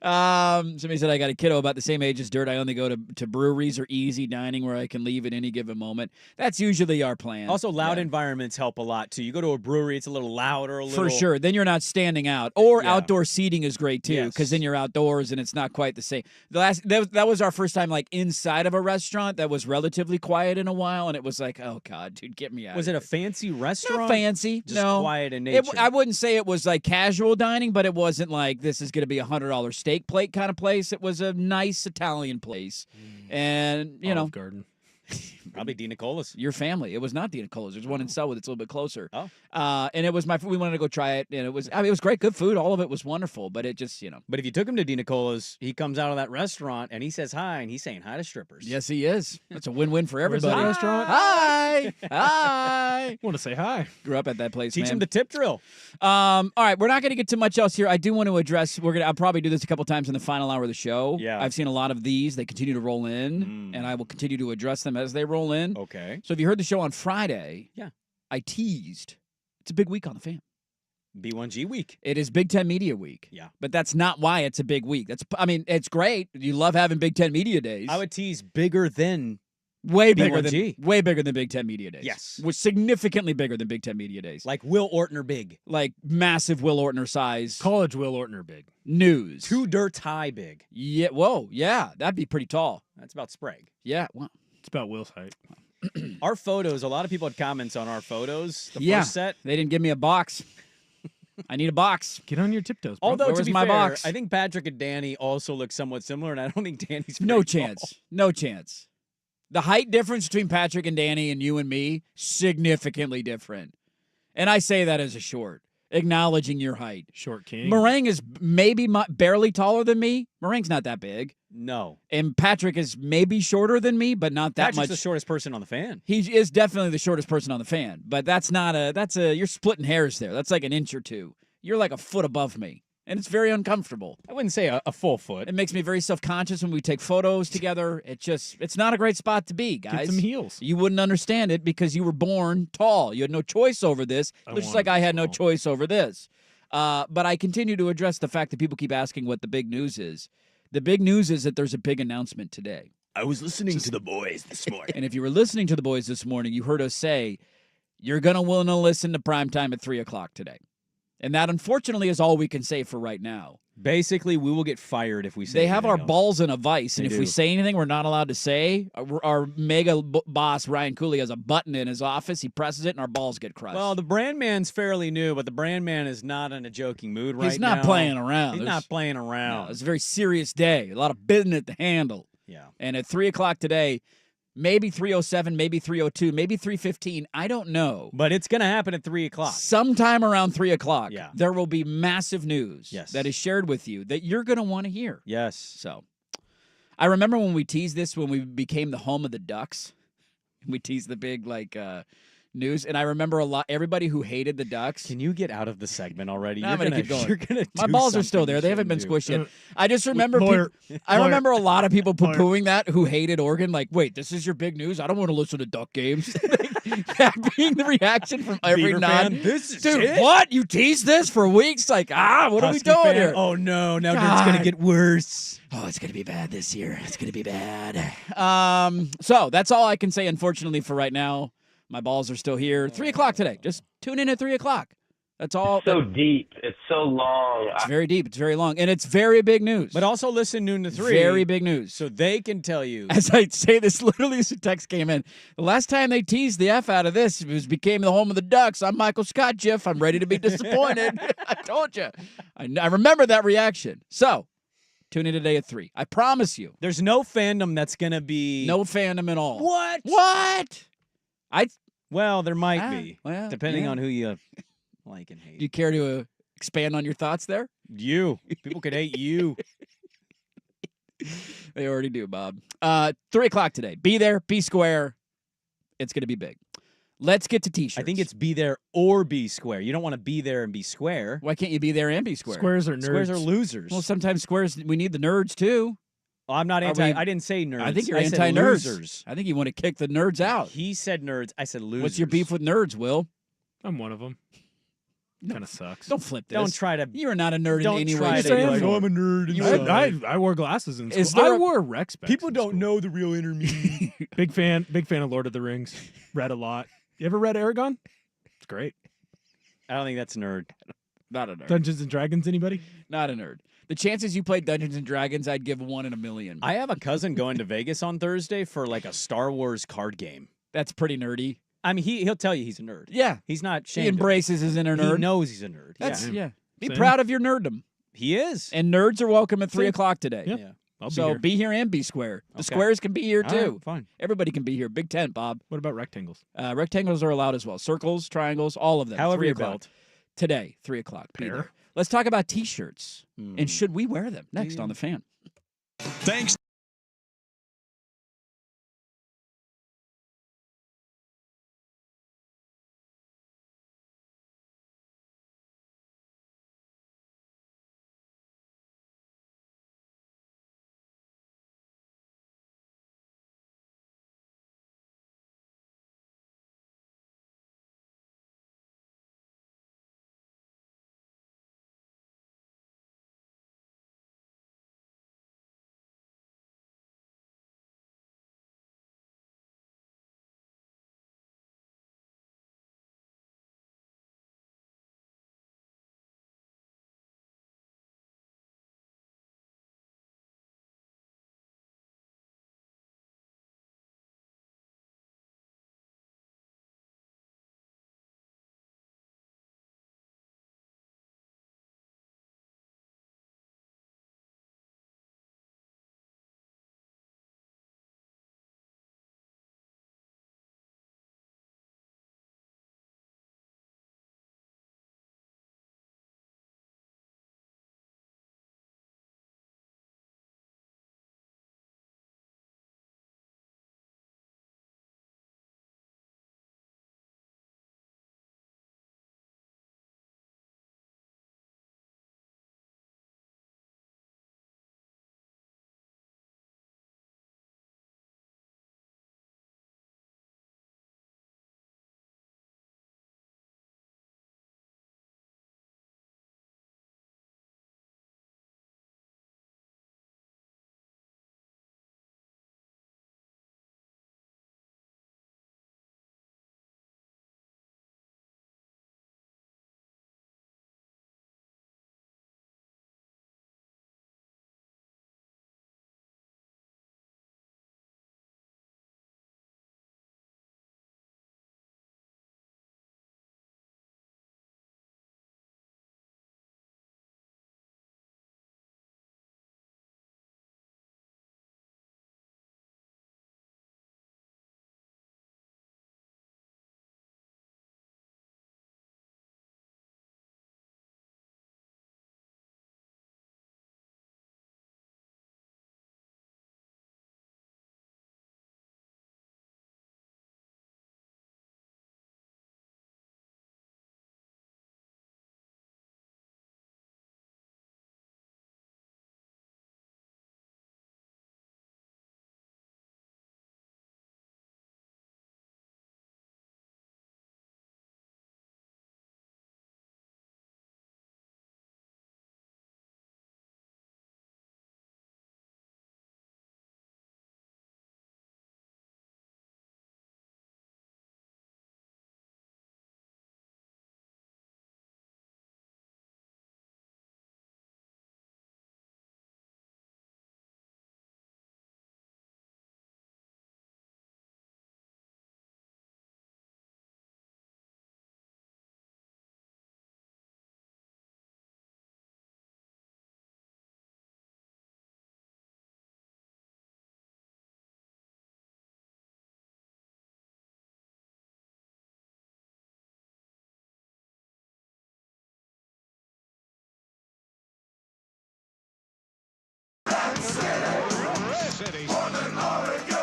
Somebody said I got a kiddo about the same age as Dirt. I only go to breweries or easy dining where I can leave at any given moment. That's usually our plan.
Also, loud environments help a lot, too. You go to a brewery, it's a little louder, a little.
For sure. Then you're not standing out. Or
Yeah.
outdoor seating is great, too, because then you're outdoors and it's not quite the same. That was our first time, like, inside of a restaurant that was relatively quiet in a while, and it was like, oh, God, dude, get me out
Was
of
it a
here.
fancy restaurant?
Not fancy.
Just
no.
quiet in nature.
I wouldn't say it was like casual dining, but it wasn't like this is going to be $100 steak plate kind of place. It was a nice Italian place. And, you know,
Olive Garden.
Probably Di Nicola's.
your family. It was not Di Nicola's. There's one in Selwood that's a little bit closer.
Oh.
And it was we wanted to go try it, and it was great, good food. All of it was wonderful, but it just,
But if you took him to Di Nicola's, he comes out of that restaurant and he says hi, and he's saying hi to strippers.
yes, he is. That's a win-win for
Where's that
everybody.
restaurant?
Hi. Hi.
Want to say hi.
Grew up at that place,
Teach
man.
him the tip drill.
All right, we're not going to get too much else here. I do want to address. I'll probably do this a couple times in the final hour of the show.
Yeah.
I've seen a lot of these. They continue to roll in, and I will continue to address them as they roll in.
Okay.
So if you heard the show on Friday,
Yeah.
I teased. It's a big week on the Fan.
B1G week.
It is Big Ten Media Week.
Yeah.
But that's not why it's a big week. It's great. You love having Big Ten Media Days.
I would tease bigger than.
way bigger
B1G.
than Big Ten Media Days.
Yes.
Was significantly bigger than Big Ten Media Days.
Like Will Ortner big.
Like massive Will Ortner size
College Will Ortner big.
news.
2 dirt high big.
Yeah. Whoa. Yeah. That'd be pretty tall.
That's about Sprague.
Yeah. Well,
It's about Will's height.
Our photos, a lot of people had comments on our photos. The
yeah.
first set.
They didn't give me a box. I need a box.
Get on your tiptoes, bro.
Although,
Where
to
was
be
my
fair,
box?
I think Patrick and Danny also look somewhat similar, and I don't think Danny's very
No
tall.
chance. No chance. The height difference between Patrick and Danny and you and me, significantly different. And I say that as a short, acknowledging your height.
Short king.
Meringue is maybe barely taller than me. Meringue's not that big.
No.
And Patrick is maybe shorter than me, but not that
Patrick's
much.
the shortest person on the Fan.
He is definitely the shortest person on the Fan, but you're splitting hairs there. That's like an inch or two. You're like a foot above me, and it's very uncomfortable.
I wouldn't say a full foot.
It makes me very self-conscious when we take photos together. It's not a great spot to be, guys.
Get some heels.
You wouldn't understand it because you were born tall. You had no choice over this,
I
just
wanted
like
to
I
be
had no
tall.
choice over this. But I continue to address the fact that people keep asking what the big news is. The big news is that there's a big announcement today.
I was listening to the boys this morning.
And if you were listening to the boys this morning, you heard us say, you're going to want to listen to primetime at 3 o'clock today. And that, unfortunately, is all we can say for right now.
Basically, we will get fired if we say
They have our
anything else.
balls in a vice, and
They
if we
do.
say anything we're not allowed to say, our mega boss, Ryan Cooley, has a button in his office. He presses it, and our balls get crushed.
Well, the brand man's fairly new, but the brand man is not in a joking mood right now.
He's not playing around.
He's not playing around.
No, it's a very serious day. A lot of business to handle.
Yeah.
And at 3 o'clock today, maybe 3:07, maybe 3:02, maybe 3:15, I don't know.
But it's going to happen at 3 o'clock.
Sometime around 3 o'clock,
Yeah.
there will be massive news
Yes.
that is shared with you that you're going to want to hear.
Yes.
So I remember when we teased this when we became the home of the Ducks. We teased the big, news. And I remember everybody who hated the Ducks.
Can you get out of the segment already?
No, I'm gonna keep going.
You're gonna
My
do
balls are still
something
there.
you
They haven't been
shouldn't
squished
do.
yet. I just remember
Lawyer.
I
Lawyer.
remember a lot of people
Lawyer.
poo-pooing that who hated Oregon. Like, wait, this is your big news? I don't want to listen to Duck games. That being the reaction from every
Beaver
non.
fan, this is
Dude,
it?
what? You teased this for weeks? Like, what are we
Husky
doing
fan,
here?
Oh no! Now it's
God.
gonna get worse.
Oh, it's going to be bad this year. It's going to be bad. So that's all I can say, unfortunately, for right now. My balls are still here. 3 o'clock today. Just tune in at 3 o'clock. That's all.
So deep. It's so long.
It's very deep. It's very long. And it's very big news.
But also listen noon to 3.
Very big news.
So they can tell you.
As I say this, literally as a text came in. The last time they teased the F out of this, it became the home of the Ducks. I'm Michael Scott, Jeff. I'm ready to be disappointed. I told you. I remember that reaction. So, tune in today at 3. I promise you.
There's no fandom that's gonna be
No fandom at all.
What?
What?
Well, there might be,
Well,
depending
yeah.
on who you like and hate.
Do you care to expand on your thoughts there?
You. People could hate you.
They already do, Bob. 3 o'clock today. Be there. Be square. It's going to be big. Let's get to T-shirts.
I think it's be there or be square. You don't want to be there and be square.
Why can't you be there and be square?
Squares are nerds.
Squares are losers.
Well, sometimes squares, we need the nerds too.
Oh, I'm not
Are
anti.
we-
I didn't say nerds.
I think you're
I said
anti-nerds.
losers.
I think you want to kick the nerds out.
He said nerds. I said losers.
What's your beef with nerds, Will?
I'm one of them. Kind of sucks.
Don't flip this.
Don't try to.
You're not a nerd
Don't
in any
try
way.
to
shape,
be
or
like,
form.
oh, I'm a nerd.
You
inside."
I wore glasses in school.
Is there
I
a-
wore rec specs.
People
in
don't
school.
know the real inner me.
Big fan of Lord of the Rings. Read a lot. You ever read Aragon? It's great.
I don't think that's nerd.
Not a nerd.
Dungeons and Dragons, anybody?
Not a nerd. The chances you played Dungeons and Dragons, I'd give 1 in a million.
I have a cousin going to Vegas on Thursday for like a Star Wars card game.
That's pretty nerdy.
I mean, he'll tell you he's a nerd.
Yeah.
He's not
He
shamed.
embraces his inner
He
nerd.
knows he's a nerd.
That's,
yeah.
yeah. Be
Same.
proud of your nerddom.
He is.
And nerds are welcome at 3 o'clock today.
Yeah.
Yeah.
I'll be
So
here.
be here and be square. The
Okay.
squares can be here
All
too.
right, fine.
Everybody can be here. Big tent, Bob.
What about rectangles?
Rectangles are allowed as well. Circles, triangles, all of them.
However
3
you
o'clock.
belt.
Today, 3 o'clock. Be
Pair.
there. Let's talk about T-shirts.
Mm.
And should we wear them? Next on The Fan.
Thanks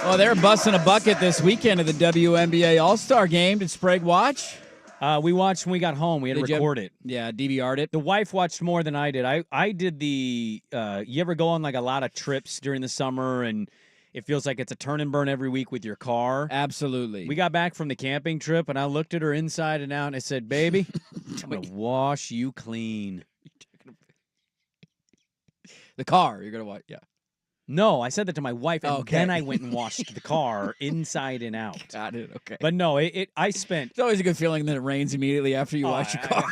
Well, they're busting a bucket this weekend at the WNBA All-Star Game. Did Sprague watch?
We watched when we got home. We had to record it.
Yeah, DVR'd it.
The wife watched more than I did. I did the you ever go on like a lot of trips during the summer and it feels like it's a turn and burn every week with your car?
Absolutely.
We got back from the camping trip and I looked at her inside and out and I said, "Baby, I'm going to wash you clean."
The car, you're going to watch, yeah.
No, I said that to my wife, and
Okay.
then I went and washed the car inside and out.
Got it, okay.
But no, I spent...
It's always a good feeling that it rains immediately after you wash your car.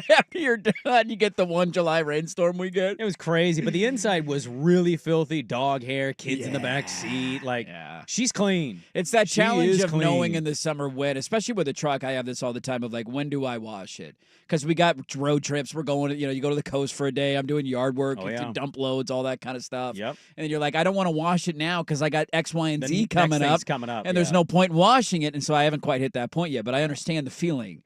After you're done, you get the 1 July rainstorm we get.
It was crazy, but the inside was really filthy. Dog hair, kids in the back seat. Like, she's clean.
It's that
She
challenge
is
of knowing
clean.
in the summer when, especially with a truck, I have this all the time of like, when do I wash it? Because we got road trips. We're going, you go to the coast for a day. I'm doing yard work, dump loads, all that kind of stuff.
Yep.
And then you're like, I don't want to wash it now because I got X, Y, and
The
Z
next
coming
thing's
up.
coming up,
And there's no point in washing it. And so I haven't quite hit that point yet, but I understand the feeling.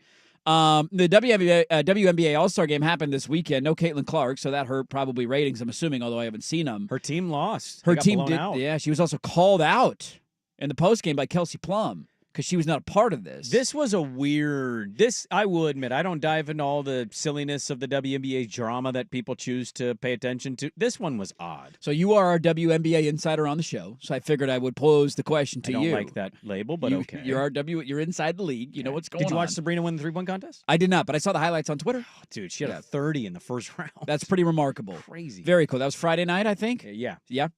The WNBA All-Star Game happened this weekend. No Caitlin Clark, so that hurt probably ratings, I'm assuming, although I haven't seen them.
Her team lost.
Her
They got
team
blown
did.
out.
Yeah, she was also called out in the postgame by Kelsey Plum because she was not a part of this.
This was a weird... I will admit, I don't dive into all the silliness of the WNBA drama that people choose to pay attention to. This one was odd.
So you are our WNBA insider on the show, so I figured I would pose the question to you.
I don't like that label, but okay.
You're inside the league. You know what's going on.
Did you watch Sabrina win the 3-point contest?
I did not, but I saw the highlights on Twitter.
Oh, dude, she had a 30 in the first round.
That's pretty remarkable.
Crazy.
Very cool. That was Friday night, I think.
Yeah.
Yeah.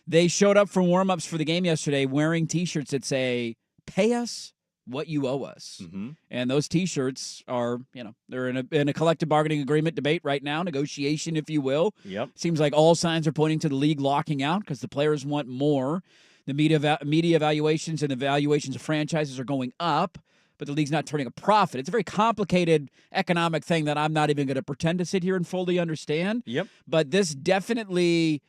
They showed up for warm-ups for the game yesterday wearing T-shirts that say, "Pay us what you owe us."
Mm-hmm.
And those T-shirts are, they're in a collective bargaining agreement debate right now, negotiation, if you will.
Yep.
Seems like all signs are pointing to the league locking out because the players want more. The media evaluations and the valuations of franchises are going up, but the league's not turning a profit. It's a very complicated economic thing that I'm not even going to pretend to sit here and fully understand.
Yep.
But this definitely...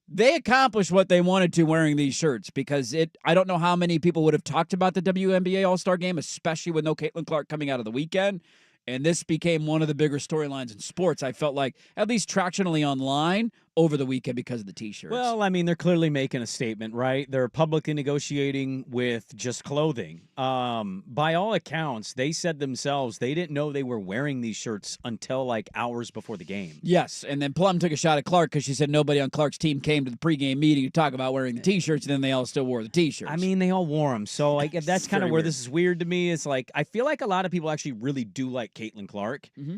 They accomplished what they wanted to wearing these shirts because I don't know how many people would have talked about the WNBA All-Star Game, especially with no Caitlin Clark coming out of the weekend. And this became one of the bigger storylines in sports, I felt like, at least tractionally online over the weekend because of the T-shirts.
Well, I mean, they're clearly making a statement, right? They're publicly negotiating with just clothing. By all accounts, they said themselves they didn't know they were wearing these shirts until like hours before the game.
Yes, and then Plum took a shot at Clark because she said nobody on Clark's team came to the pregame meeting to talk about wearing the T-shirts, and then they all still wore the T-shirts.
I mean, they all wore them. So like, that's kind of where
weird.
this is weird to me. It's like, I feel like a lot of people actually really do like Caitlin Clark.
Mm-hmm.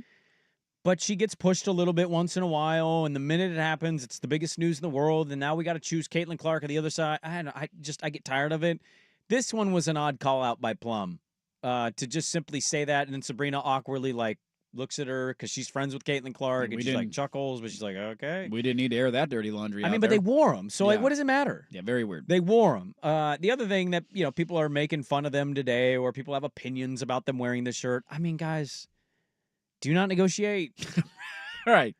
But she gets pushed a little bit once in a while, and the minute it happens, it's the biggest news in the world, and now we got to choose Caitlin Clark on the other side. I get tired of it. This one was an odd call out by Plum to just simply say that, and then Sabrina awkwardly looks at her because she's friends with Caitlin Clark, and she chuckles, but she's like, okay.
We didn't need to air that dirty laundry.
I mean, but they wore them, so like, what does it matter?
Yeah, very weird.
They wore them. The other thing that people are making fun of them today, or people have opinions about them wearing this shirt. I mean, guys, do not negotiate.
All right.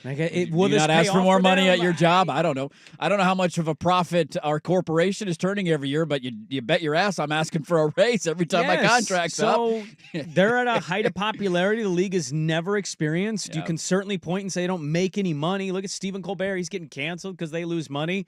Like,
will you not ask for more money at your job? I don't know. I don't know how much of a profit our corporation is turning every year, but you bet your ass I'm asking for a raise every time my contract's up.
So they're at a height of popularity the league has never experienced. You can certainly point and say they don't make any money. Look at Stephen Colbert. He's getting canceled because they lose money.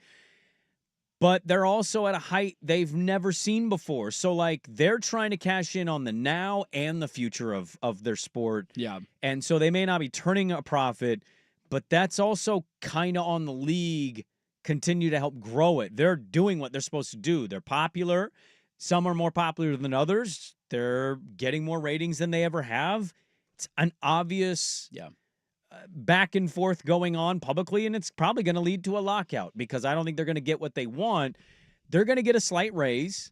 But they're also at a height they've never seen before. So, like, they're trying to cash in on the now and the future of their sport.
Yeah.
And so they may not be turning a profit, but that's also kind of on the league continue to help grow it. They're doing what they're supposed to do. They're popular. Some are more popular than others. They're getting more ratings than they ever have. It's an obvious back and forth going on publicly, and it's probably going to lead to a lockout because I don't think they're going to get what they want. They're going to get a slight raise.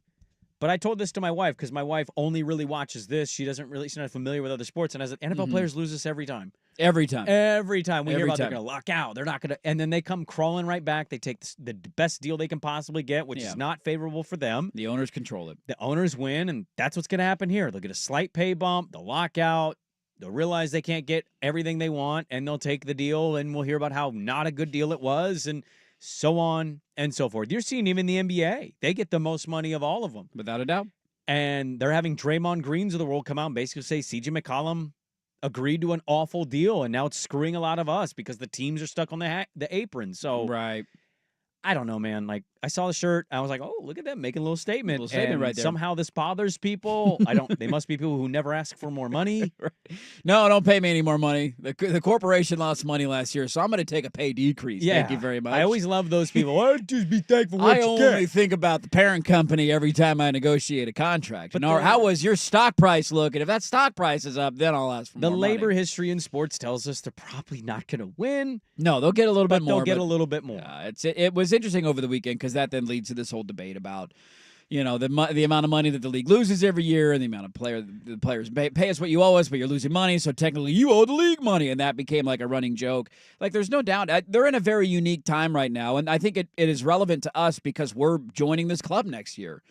But I told this to my wife because my wife only really watches this. She's not familiar with other sports. And as NFL players lose this every time.
Every time.
Every time we hear about
time.
they're going to lock out. They're not going to. And then they come crawling right back. They take the best deal they can possibly get, which is not favorable for them.
The owners control it.
The owners win, and that's what's going to happen here. They'll get a slight pay bump. They'll lock out. They'll realize they can't get everything they want, and they'll take the deal, and we'll hear about how not a good deal it was, and so on and so forth. You're seeing even the NBA. They get the most money of all of them.
Without a doubt.
And they're having Draymond Greens of the world come out and basically say C.J. McCollum agreed to an awful deal, and now it's screwing a lot of us because the teams are stuck on the apron. So
right.
I don't know, man. Like, I saw the shirt. I was like, oh, look at that, making a little statement.
Little statement
and
right there.
Somehow this bothers people. They must be people who never ask for more money.
No, don't pay me any more money. The corporation lost money last year, so I'm going to take a pay decrease.
Yeah.
Thank you very much.
I always love those people. Oh, just be thankful for what
I
you
only
get.
think about the parent company every time I negotiate a contract.
But
But how was your stock price looking? If that stock price is up, then I'll ask for
The
more
labor
money.
history in sports tells us they're probably not going to win,
No, they'll get a little
but
bit more.
they'll get a little bit more.
It was interesting over the weekend because that then leads to this whole debate about, the amount of money that the league loses every year and the amount of the players pay us what you owe us, but you're losing money, so technically you owe the league money, and that became like a running joke. Like, there's no doubt they're in a very unique time right now, and I think it is relevant to us because we're joining this club next year.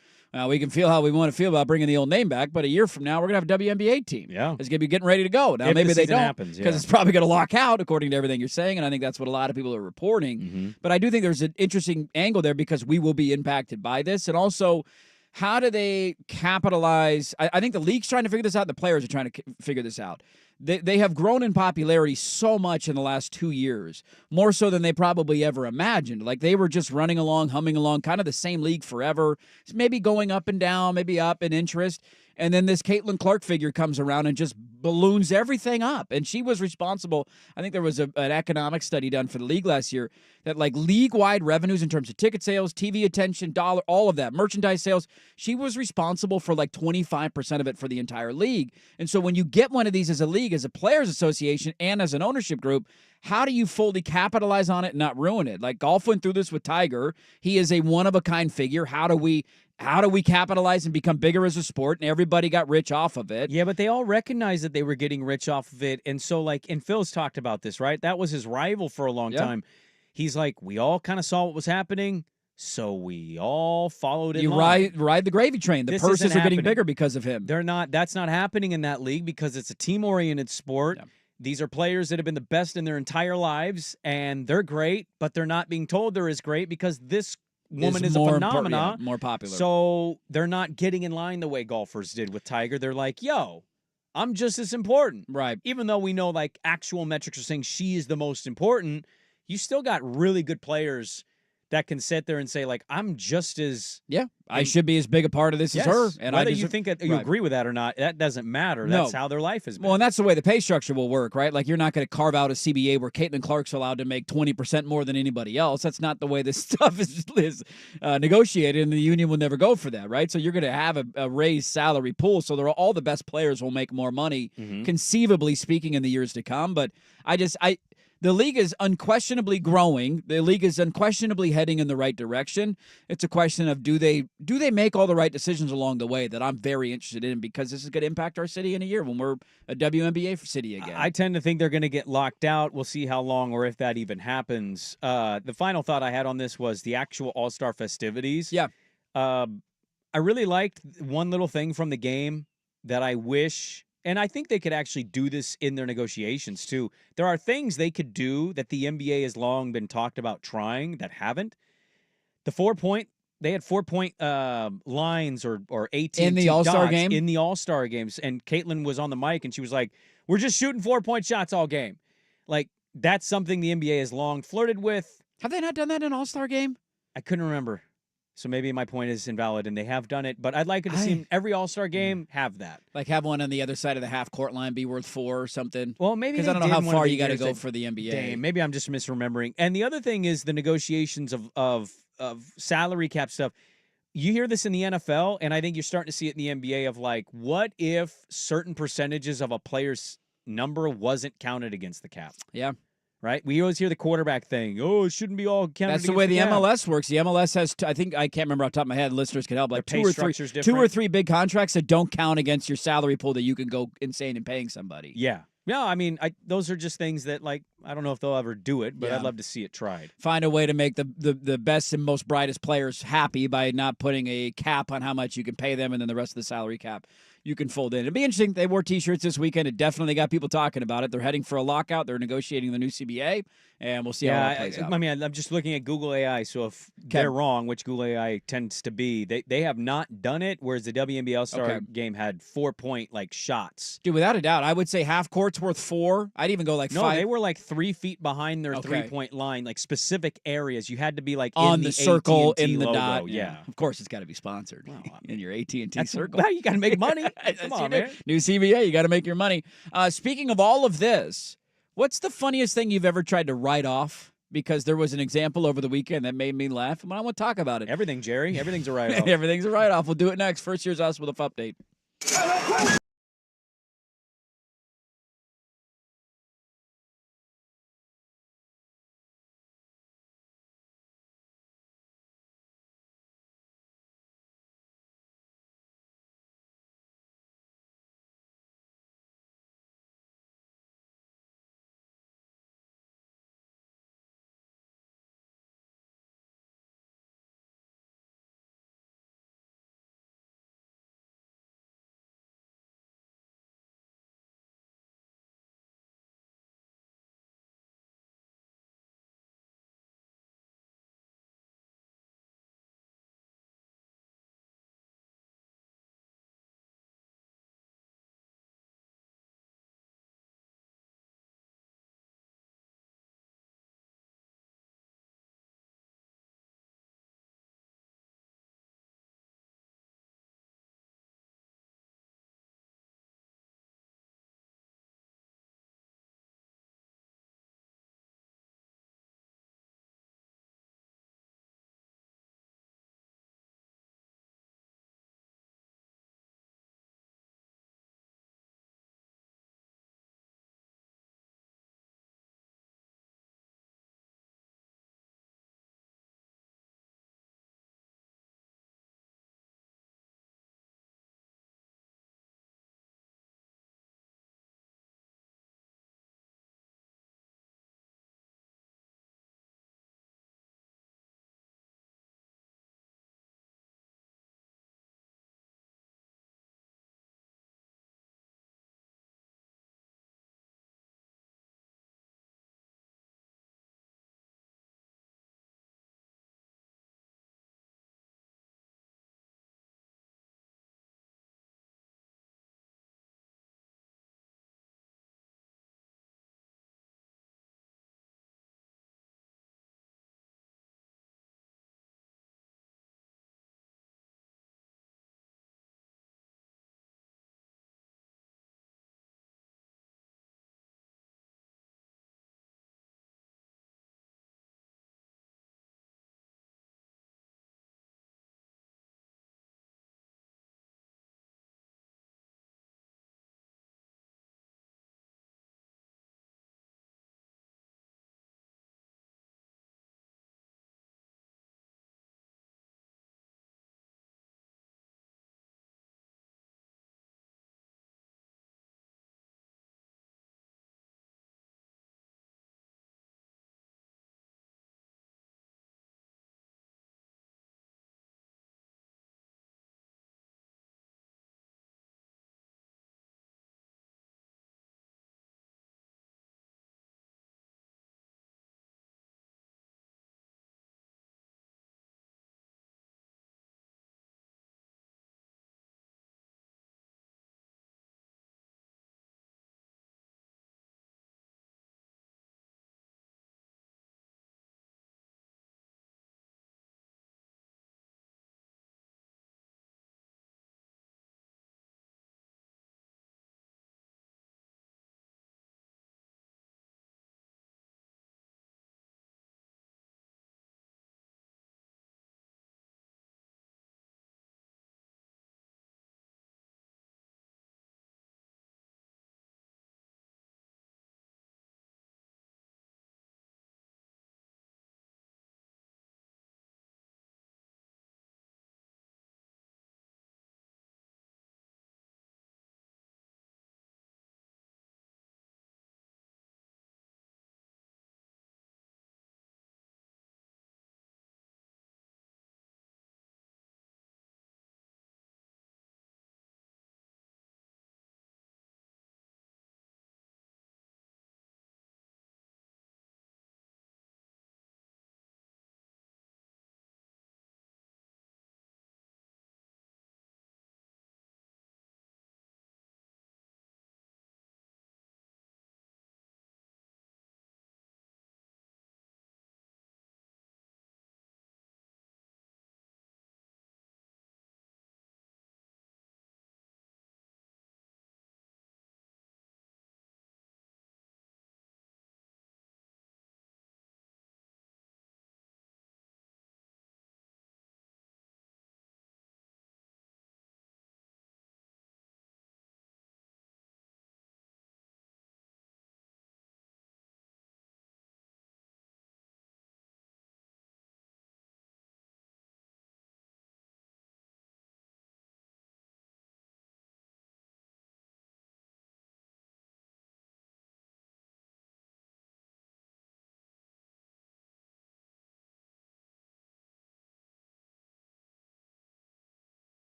We can feel how we want to feel about bringing the old name back, but a year from now, we're going to have a WNBA team.
Yeah.
It's going to be getting ready to go. Now,
If
maybe
the
they
season
don't
happens,
because
yeah.
it's probably going to lock out, according to everything you're saying, and I think that's what a lot of people are reporting.
Mm-hmm.
But I do think there's an interesting angle there because we will be impacted by this, and also how do they capitalize? I think the league's trying to figure this out. The players are trying to figure this out. They have grown in popularity so much in the last 2 years, more so than they probably ever imagined. Like, they were just running along, humming along, kind of the same league forever, maybe going up and down, maybe up in interest. And then this Caitlin Clark figure comes around and just balloons everything up. And she was responsible. I think there was an economic study done for the league last year that, like, league-wide revenues in terms of ticket sales, TV attention, dollar, all of that, merchandise sales, she was responsible for like 25% of it for the entire league. And so when you get one of these as a league, as a players association, and as an ownership group, how do you fully capitalize on it and not ruin it? Like, golf went through this with Tiger. He is a one-of-a-kind figure. How do we capitalize and become bigger as a sport? And everybody got rich off of it.
Yeah, but they all recognized that they were getting rich off of it. And so, like, and Phil's talked about this, right? That was his rival for a long time. He's like, we all kind of saw what was happening, so we all followed in
You
line.
ride the gravy train. The
This
purses
isn't
are getting
happening.
bigger because of him.
That's not happening in that league because it's a team-oriented sport.
Yeah.
These are players that have been the best in their entire lives, and they're great, but they're not being told they're as great because this woman is a phenomenon.
More popular.
So they're not getting in line the way golfers did with Tiger. They're like, yo, I'm just as important.
Right.
Even though we know, like, actual metrics are saying she is the most important, you still got really good players that can sit there and say, like, I'm just as
I should be as big a part of this as her. And
whether
I
you think that you
right.
agree with that or not, that doesn't matter.
No.
That's how their life has been.
Well, and that's the way the pay structure will work, right? Like, you're not going to carve out a CBA where Caitlin Clark's allowed to make 20% more than anybody else. That's not the way this stuff is negotiated, and the union will never go for that, right? So you're going to have a raised salary pool, so all the best players will make more money, conceivably speaking, in the years to come. But the league is unquestionably growing. The league is unquestionably heading in the right direction. It's a question of do they make all the right decisions along the way that I'm very interested in, because this is going to impact our city in a year when we're a WNBA city again.
I tend to think they're going to get locked out. We'll see how long or if that even happens. The final thought I had on this was the actual All-Star festivities.
Yeah.
I really liked one little thing from the game that I wish, and I think they could actually do this in their negotiations too. There are things they could do that the NBA has long been talked about trying that haven't. They had 4-point lines or AT&T
In the All-Star
dots
game?
in the All-Star games, and Caitlin was on the mic and she was like, "We're just shooting 4-point shots all game." Like, that's something the NBA has long flirted with.
Have they not done that in an All-Star game?
I couldn't remember. So maybe my point is invalid and they have done it, but I'd like it to see every All-Star game have that.
Like, have one on the other side of the half-court line be worth 4 or something?
Well, maybe
because
they
I don't know
did
how
one of
far
the
you got to
years
go
that-
for the NBA.
Damn, maybe I'm just misremembering. And the other thing is the negotiations of salary cap stuff. You hear this in the NFL, and I think you're starting to see it in the NBA of, like, what if certain percentages of a player's number wasn't counted against the cap?
Yeah.
Right? We always hear the quarterback thing. Oh, it shouldn't be all counted
That's the
against
way the
cap.
MLS works. The MLS has, I think, I can't remember off the top of my head, listeners can help, like
Their pay
two or
structure's different.
2 or 3 big contracts that don't count against your salary pool that you can go insane in paying somebody.
Yeah. Yeah, I mean, those are just things that, like, I don't know if they'll ever do it, but
Yeah.
I'd love to see it tried.
Find a way to make the best and most brightest players happy by not putting a cap on how much you can pay them, and then the rest of the salary cap you can fold in. It'd be interesting. They wore T-shirts this weekend. It definitely got people talking about it. They're heading for a lockout. They're negotiating the new CBA, and we'll see how that plays out.
I mean, I'm just looking at Google AI, so if they're wrong, which Google AI tends to be, they have not done it, whereas the WNBA All-Star game had 4-point, like, shots.
Dude, without a doubt, I would say half court's worth 4. I'd even go like 5.
No, they were like 3 feet behind their
Okay.
3-point line, like specific areas. You had to be like
On
in
the circle,
AT&T
in the
logo.
dot.
Yeah.
Of course, it's got to be sponsored in your AT&T
That's
circle.
Well, you got to make money.
Yes,
Come
you
on,
do.
man.
New CBA, you got to make your money. Speaking of all of this, what's the funniest thing you've ever tried to write off? Because there was an example over the weekend that made me laugh, and I want to talk about it.
Everything, Jerry. Everything's a write-off.
Everything's a write-off. We'll do it next. First Year's Us with a update.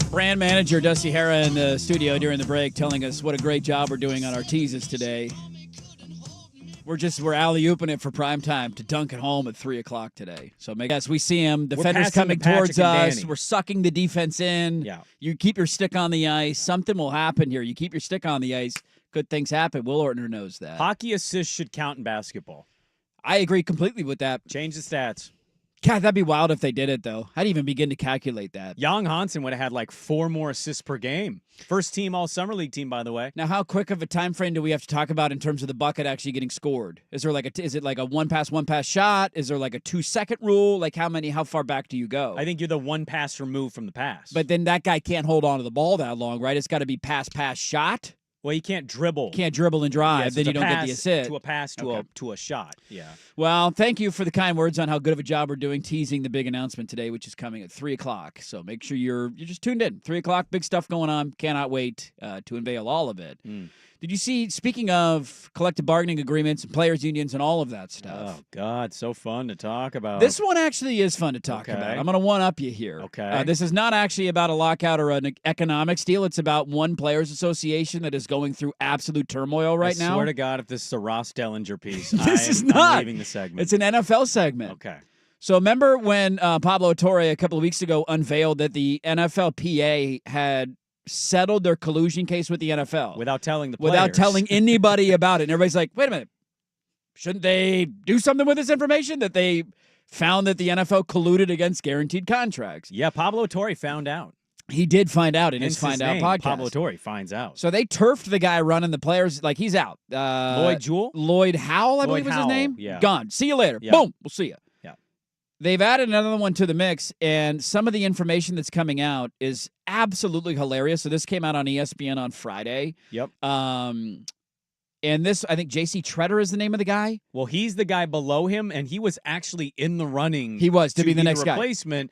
Brand manager Dusty Hara in the studio during the break telling us what a great job we're doing on our teases today. We're alley-ooping it for prime time to dunk it home at 3 o'clock today. So yes, we see him. Defenders coming towards us.
Danny.
We're sucking the defense in.
Yeah.
You keep your stick on the ice. Something will happen here. You keep your stick on the ice. Good things happen. Will Ortner knows that.
Hockey assists should count in basketball.
I agree completely with that.
Change the stats.
God, that'd be wild if they did it, though. How do you even begin to calculate that?
Jan Hansen would have had like 4 more assists per game. First team all summer league team, by the way.
Now, how quick of a time frame do we have to talk about in terms of the bucket actually getting scored? Is it like a one pass shot? Is there like a 2-second rule? Like how far back do you go?
I think you're the one pass removed from the pass.
But then that guy can't hold on to the ball that long, right? It's got to be pass, shot.
Well, you can't dribble.
Can't dribble and drive,
Yeah, so
then you
it's a
don't get
pass
the assist.
to a pass to
Okay.
to a shot. Yeah.
Well, thank you for the kind words on how good of a job we're doing teasing the big announcement today, which is coming at 3 o'clock. So make sure you're just tuned in. 3 o'clock, big stuff going on. Cannot wait to unveil all of it. Did you see, speaking of collective bargaining agreements and players' unions and all of that stuff?
Oh, God, so fun to talk about.
This one actually is fun to talk
Okay.
about. I'm going to one-up you here.
Okay.
This is not actually about a lockout or an economics deal. It's about one players' association that is going through absolute turmoil right now.
I swear to God, if this is a Ross Dellinger piece,
I'm
not leaving the segment.
It's an NFL segment.
Okay.
So remember when Pablo Torre a couple of weeks ago unveiled that the NFLPA had settled their collusion case with the NFL
Without telling the players.
without telling anybody about it. And everybody's like, wait a minute, shouldn't they do something with this information that they found that the NFL colluded against guaranteed contracts?
Yeah, Pablo Torre found out.
He did find out in his
Hence
Find Out
name,
podcast.
Pablo Torre finds out.
So they turfed the guy running the players like he's out. Lloyd Howell, I believe was his
Howell,
name.
yeah.
Gone. See you later.
Yeah.
Boom. We'll see you.
Yeah.
They've added another one to the mix, and some of the information that's coming out is absolutely hilarious. So this came out on ESPN on Friday.
Yep.
And this, I think J.C. Treader is the name of the guy.
Well, he's the guy below him, and he was actually in the running.
He was to be the next guy.
Replacement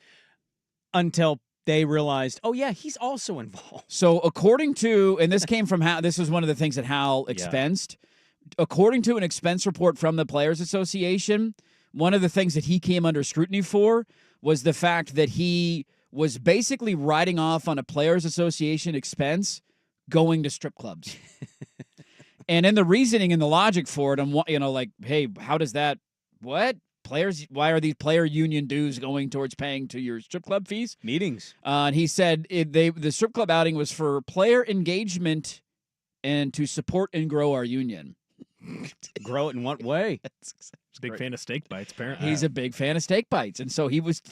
until they realized, oh, yeah, he's also involved.
So according to, and this came from Hal, this was one of the things that Hal expensed. According to an expense report from the Players Association, one of the things that he came under scrutiny for was the fact that he was basically writing off on a Players Association expense going to strip clubs. And in the reasoning and the logic for it, I'm like, hey, how does that, what? Players, why are these player union dues going towards paying to your strip club fees?
Meetings.
And he said the strip club outing was for player engagement and to support and grow our union.
Grow it in what way?
Big fan of steak bites, apparently.
He's a big fan of steak bites, and so he was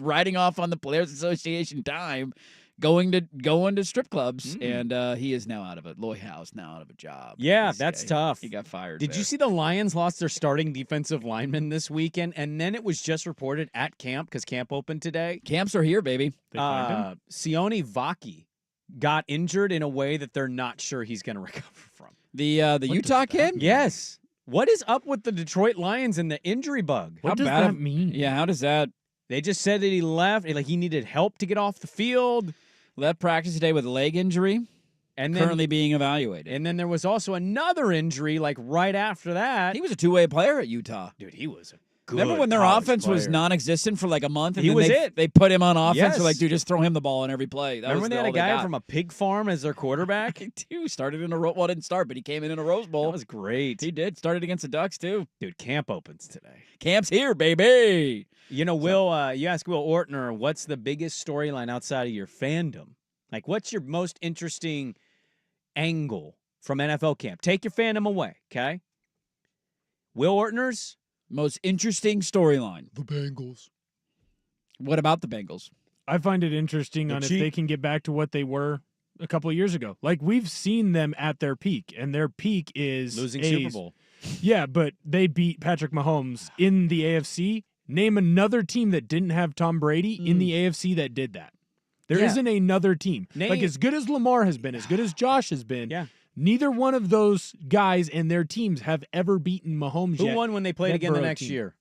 writing off on the Players Association dime, going to strip clubs, and he is now out of it. Lloyd Howe's now out of a job.
Yeah, that's tough.
He got fired.
Did you see the Lions lost their starting defensive lineman this weekend? And then it was just reported at camp, because camp opened today.
Camps are here, baby.
They find him?
Sione Vaki got injured in a way that they're not sure he's going to recover from.
The Utah kid?
Yes. What is up with the Detroit Lions and the injury bug?
What does that mean?
Yeah, how does that?
They just said that he left, like he needed help to get off the field.
Left practice today with a leg injury,
And then,
currently being evaluated.
And then there was also another injury, like right after that.
He was a two-way player at Utah.
Dude, he was a good
Remember when their
college
offense was
player.
non-existent for like a month? And
He
then
was
they,
it.
They put him on offense.
Yes.
They're like, dude, just throw him the ball on every play. That
Remember
was
when they had a
all
guy
got.
from a pig farm as their quarterback?
Dude, started in a well, didn't start, but he came in a Rose Bowl.
That was great.
He did. Started against the Ducks, too.
Dude, camp opens today.
Camp's here, baby.
You know, Will, you ask Will Ortner, what's the biggest storyline outside of your fandom? Like, what's your most interesting angle from NFL camp? Take your fandom away, okay? Will Ortner's?
Most interesting storyline.
The Bengals.
What about the Bengals?
I find it interesting on if they can get back to what they were a couple of years ago. Like, we've seen them at their peak, and their peak is
Losing Super Bowl.
Yeah, but they beat Patrick Mahomes in the AFC. Name another team that didn't have Tom Brady in the AFC that did that. There
Yeah.
isn't another team.
Name-
Like, as good as Lamar has been, as good as Josh has been,
Yeah.
neither one of those guys and their teams have ever beaten Mahomes
Who
yet.
won when they played
That
again the
Burrow
next
team.
year?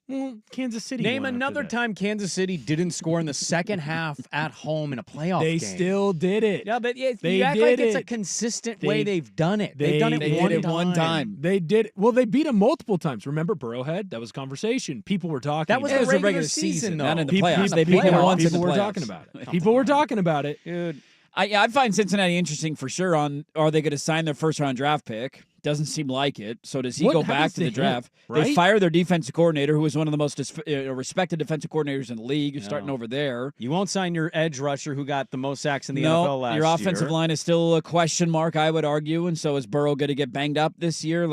Well, Kansas City.
Name
won after
another
that.
time Kansas City didn't score in the second half at home in a playoff
They
game.
still did it.
Yeah, but
They
you act like
did
it's a
it.
consistent
They-
way they've done it. They've done it,
they
one,
did it
time.
one time.
They did. Well, they beat him multiple times. Remember Burrowhead? That was conversation. People were talking.
That was
about
the
it.
regular season, though.
not in the
People-
playoffs.
people-
They beat them
people-
once in the
People were
playoffs.
talking about it. People were talking about it.
Dude.
I find Cincinnati interesting for sure. On are they going to sign their first round draft pick? Doesn't seem like it. So does he
What
go back
happens
to the
to him,
draft?
right?
They fire their defensive coordinator, who was one of the most respected defensive coordinators in the league. Who's
No.
starting over there.
You won't sign your edge rusher who got the most sacks in the
No,
NFL last
your
year.
offensive line is still a question mark, I would argue, and so is Burrow going to get banged up this year?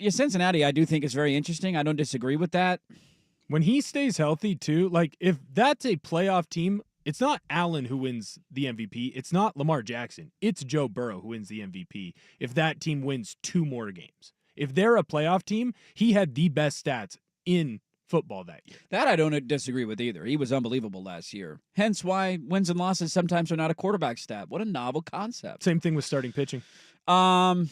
Cincinnati, I do think is very interesting. I don't disagree with that.
When he stays healthy, too, like if that's a playoff team, it's not Allen who wins the MVP. It's not Lamar Jackson. It's Joe Burrow who wins the MVP if that team wins 2 more games. If they're a playoff team, he had the best stats in football that year.
That I don't disagree with either. He was unbelievable last year. Hence why wins and losses sometimes are not a quarterback stat. What a novel concept.
Same thing with starting pitching.
God,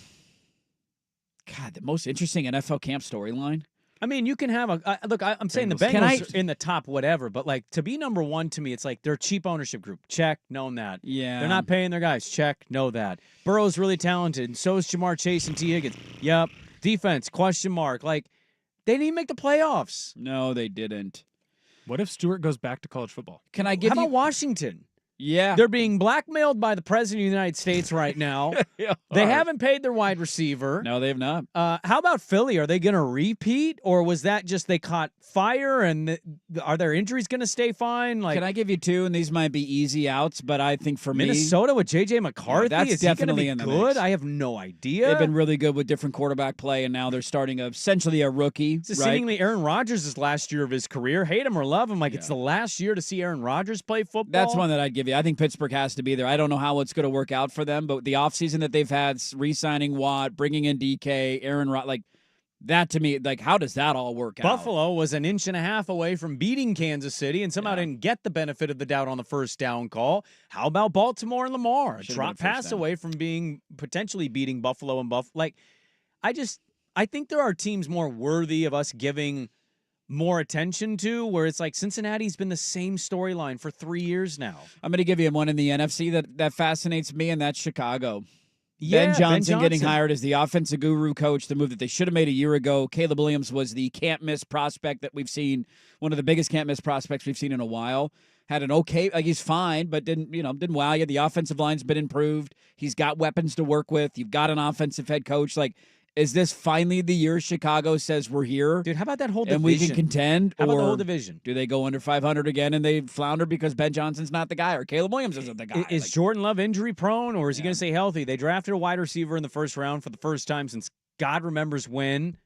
the most interesting NFL camp storyline.
I mean, you can have look. I'm saying the
Bengals.
Bengals are in the top, whatever. But like to be number one to me, it's like they're a cheap ownership group. Check, known that.
Yeah.
They're not paying their guys. Check, know that. Burrow's really talented, and so is Jamar Chase and T Higgins. Yep. Defense question mark. Like they didn't even make the playoffs.
No, they didn't.
What if Stewart goes back to college football?
Can I give
How
you?
about Washington?
Yeah.
They're being blackmailed by the president of the United States right now. They haven't paid their wide receiver.
No, they have not.
How about Philly? Are they going to repeat, or was that just they caught fire and are their injuries going to stay fine? Like
Can I give you 2? And these might be easy outs, but I think for
Minnesota with J.J. McCarthy,
that's
is he going to
definitely
be
in the
good?
mix.
I have no
me,
idea.
they've been really good with different quarterback play, and now they're starting essentially a rookie.
This is
right?
seemingly Aaron Rodgers' last year of his career. Hate him or love him, it's the last year to see Aaron Rodgers play football.
That's one that I'd give you. I think Pittsburgh has to be there. I don't know how it's going to work out for them, but the offseason that they've had, re-signing Watt, bringing in DK, Aaron Rod, that to me, how does that all work out?
Buffalo was an inch and a half away from beating Kansas City and somehow didn't get the benefit of the doubt on the first down call. How about Baltimore and Lamar? A
Should've
drop
been first
pass
down.
away from potentially beating Buffalo and Buffalo. I think there are teams more worthy of us giving more attention to, where it's like Cincinnati's been the same storyline for 3 years now.
I'm going to give you one in the NFC that fascinates me, and that's Chicago.
Yeah,
Ben Johnson getting hired as the offensive guru coach, the move that they should have made a year ago. Caleb Williams was the can't-miss prospect that we've seen, one of the biggest can't-miss prospects we've seen in a while. Had an okay, he's fine, but didn't wow you. The offensive line's been improved. He's got weapons to work with. You've got an offensive head coach. Is this finally the year Chicago says we're here?
Dude, how about that whole division?
And we can contend?
How about the
or
whole division?
do they go under 500 again and they flounder because Ben Johnson's not the guy or Caleb Williams isn't the guy?
Is Jordan Love injury prone, or is he going to stay healthy? They drafted a wide receiver in the first round for the first time since God remembers when.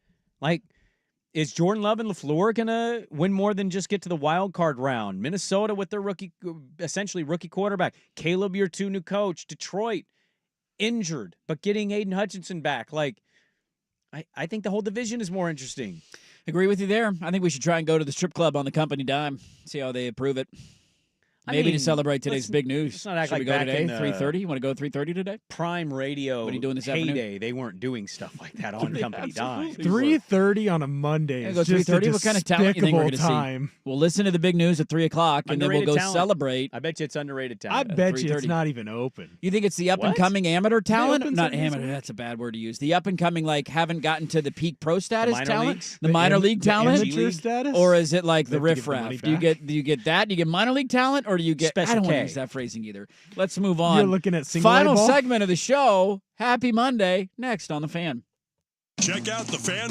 Is Jordan Love and LaFleur going to win more than just get to the wild card round? Minnesota with their essentially rookie quarterback. Caleb, your new coach. Detroit, injured, but getting Aiden Hutchinson back. I think the whole division is more interesting.
Agree with you there. I think we should try and go to the strip club on the company dime. See how they approve it. Maybe to celebrate today's big news.
let's not act
Should we
like
go
back
today?
in the
3:30? You want to go 3:30 today?
Prime radio.
What are you doing this afternoon?
heyday, they weren't doing stuff like that on company dime.
3:30 on a Monday
Yeah,
is
go
just a
3:30. What kind of talent you think we're
despicable
going to see?
time.
We'll listen to the big news at 3 o'clock, and then we'll
Underrated
go
talent.
celebrate.
I bet you it's underrated
I
talent.
bet you
3:30.
it's not even open.
You think it's the up-and-coming amateur talent?
open
Not
7 days a
amateur.
week?
That's a bad word to use. The up-and-coming, haven't gotten to the peak pro status
minor
talent?
leagues?
The minor league
The
talent?
amateur status?
Or is it like
They
the
have to give the money
riffraff? Do you get that? Do you get minor league talent, or do you get?
Special
I don't want to
K.
use that phrasing either. Let's move on.
You're looking at single
Final
A ball?
segment of the show. Happy Monday. Next on the Fan.
Check out the Fan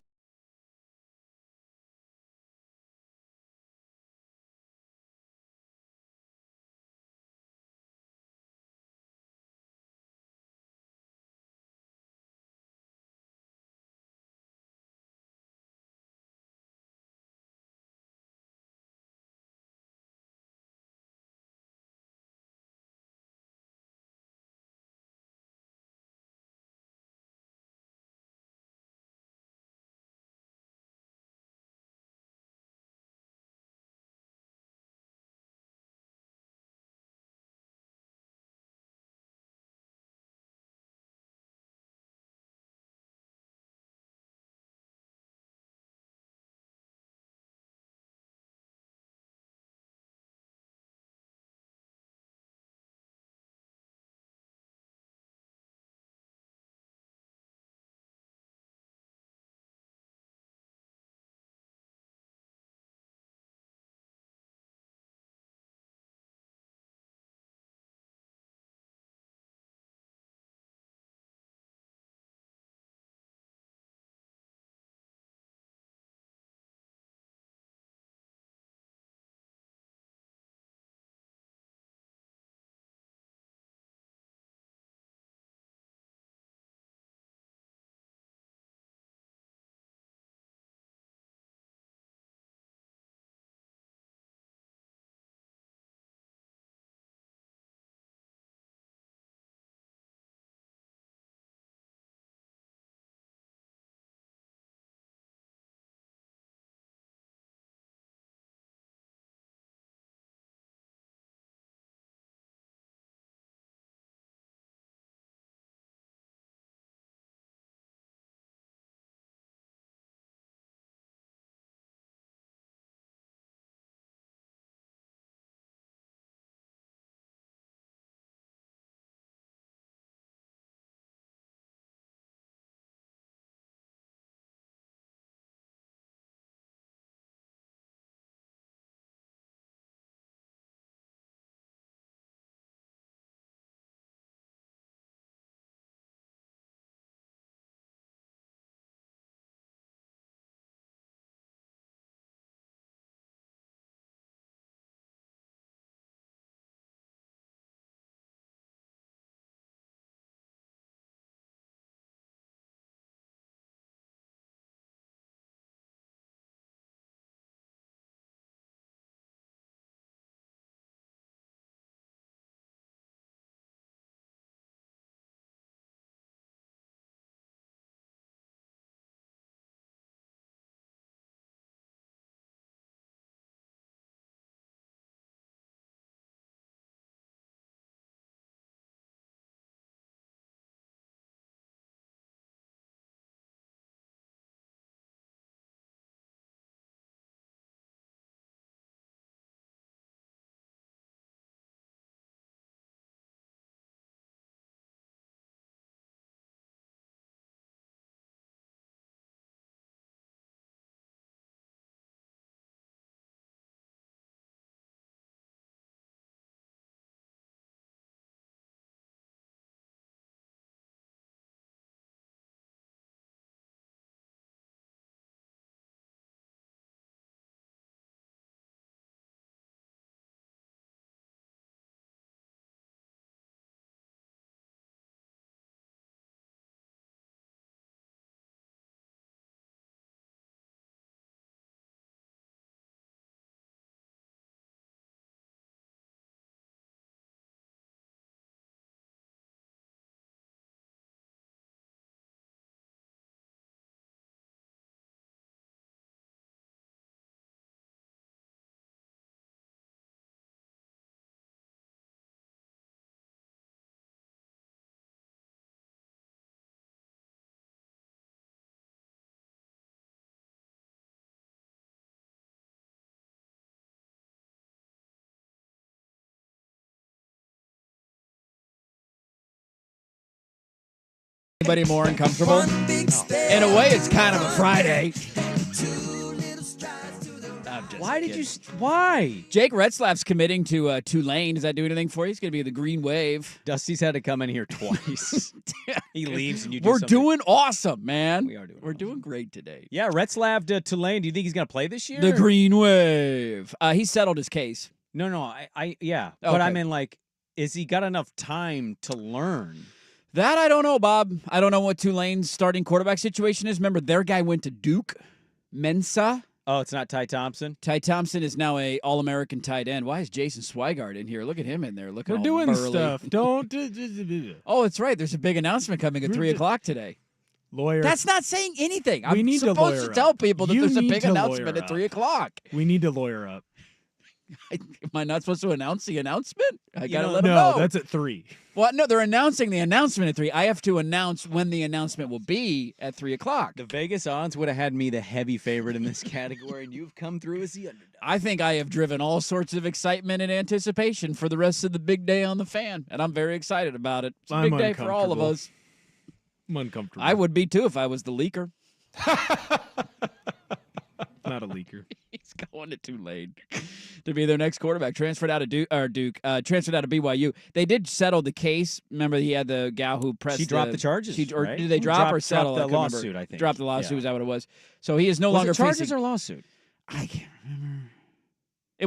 Anybody more uncomfortable? In a way, it's kind of a Friday.
Why did you? Why?
Jake Retzlaff's committing to Tulane. Does that do anything for you? He's going to be the Green Wave.
Dusty's had to come in here twice. He leaves and you do
We're
something.
doing awesome, man.
We are doing
We're
awesome.
doing great today.
Yeah, Retzlaff to Tulane. Do you think he's going to play this year?
The Green Wave. He settled his case.
No, yeah. But
Okay.
I mean, like, is he got enough time to learn?
That I don't know, Bob. I don't know what Tulane's starting quarterback situation is. Remember, their guy went to Duke. Mensa.
Oh, it's not Ty Thompson?
Ty Thompson is now a All-American tight end. Why is Jason Swigart in here? Look at him in there. Looking
We're
all
doing
burly.
stuff. Don't.
Oh, that's right. There's a big announcement coming at 3 o'clock today.
Lawyer.
That's not saying anything.
We
I'm
need to
supposed
lawyer
to
up.
tell people that
You
there's a
need
big
to
announcement
lawyer
at 3 o'clock.
We need to lawyer up.
Am I not supposed to announce the announcement? I got to
know,
let them know.
No, that's at 3.
Well, no, they're announcing the announcement at 3. I have to announce when the announcement will be at 3 o'clock.
The Vegas odds would have had me the heavy favorite in this category, and you've come through as the underdog.
I think I have driven all sorts of excitement and anticipation for the rest of the big day on the Fan, and I'm very excited about it. It's a
I'm
big day for all of
uncomfortable.
us.
I'm uncomfortable.
I would be too if I was the leaker.
Not a leaker.
He's going to Tulane to be their next quarterback. Transferred out of transferred out of BYU. They did settle the case. Remember, he had the gal who pressed.
She dropped the charges,
Or
right?
did they drop or settle?
Dropped the
I couldn't
lawsuit,
remember.
I think.
Dropped the lawsuit.
Yeah.
Is that what it was? So he is no
Was
longer
it charges
facing.
or lawsuit?
I can't remember.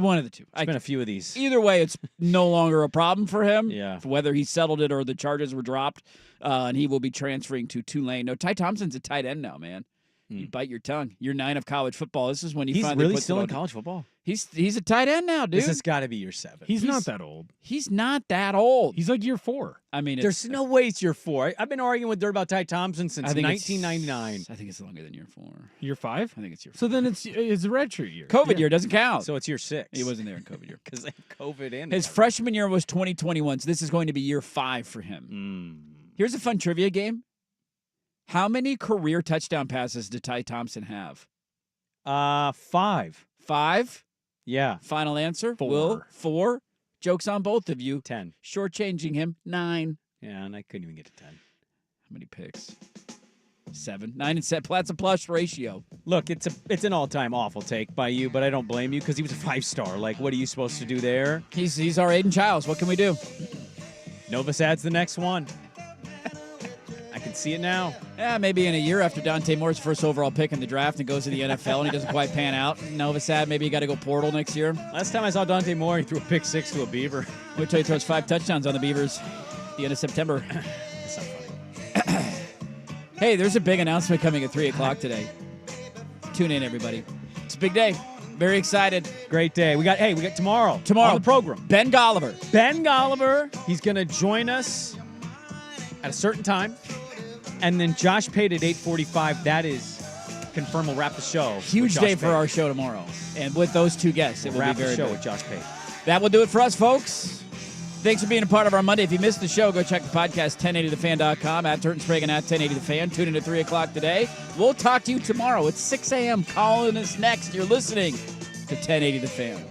One of the two.
It's been a few of these.
Either way, it's no longer a problem for him.
Yeah.
Whether he settled it or the charges were dropped, and he will be transferring to Tulane. No, Ty Thompson's a tight end now, man. You bite your tongue. Year 9 of college football. This is when you
He's
finally
really
put
still
the
in college football.
He's a tight end now, dude.
This has got to be year 7.
He's not that old.
He's not that old.
He's like year 4.
I mean,
There's no way it's year 4. I've been arguing with Dirt about Ty Thompson since 1999.
I think it's longer than year 4.
Year 5?
I think it's year 4.
So then it's a redshirt year.
COVID year doesn't count.
So it's year 6.
He wasn't there in COVID year.
Because COVID and
His freshman year was 2021, so this is going to be year 5 for him. Here's a fun trivia game. How many career touchdown passes did Ty Thompson have?
5.
5?
Yeah.
Final answer?
4.
Will? 4? Joke's on both of you.
10.
Shortchanging him. 9.
Yeah, and I couldn't even get to 10.
How many picks? 7. 9 and 7. That's a plus ratio.
Look, it's an all-time awful take by you, but I don't blame you because he was a 5-star. Like, what are you supposed to do there?
He's our Aiden Childs. What can we do?
Novus adds the next one. I can see it now.
Yeah, maybe in a year after Dante Moore's first overall pick in the draft and goes to the NFL and he doesn't quite pan out. Nova Sad, maybe you got to go portal next year.
Last time I saw Dante Moore, he threw a pick 6 to a Beaver.
Wait till he throws 5 touchdowns on the Beavers at the end of September.
That's not funny.
Hey, there's a big announcement coming at 3 o'clock today. Tune in, everybody. It's a big day. Very excited.
Great day. We got tomorrow.
Tomorrow.
On the program.
Ben Golliver.
Ben Golliver. He's going to join us at a certain time. And then Josh Pate at 8:45. That is confirmed. We'll wrap the show.
Huge day for our show tomorrow. And with those two guests, it will
wrap
be very
the show
big.
with Josh Pate.
That will do it for us, folks. Thanks for being a part of our Monday. If you missed the show, go check the podcast, 1080thefan.com, at Turton Sprague and at 1080thefan. Tune in at 3 o'clock today. We'll talk to you tomorrow at 6 a.m. Calling us next. You're listening to 1080 The Fan.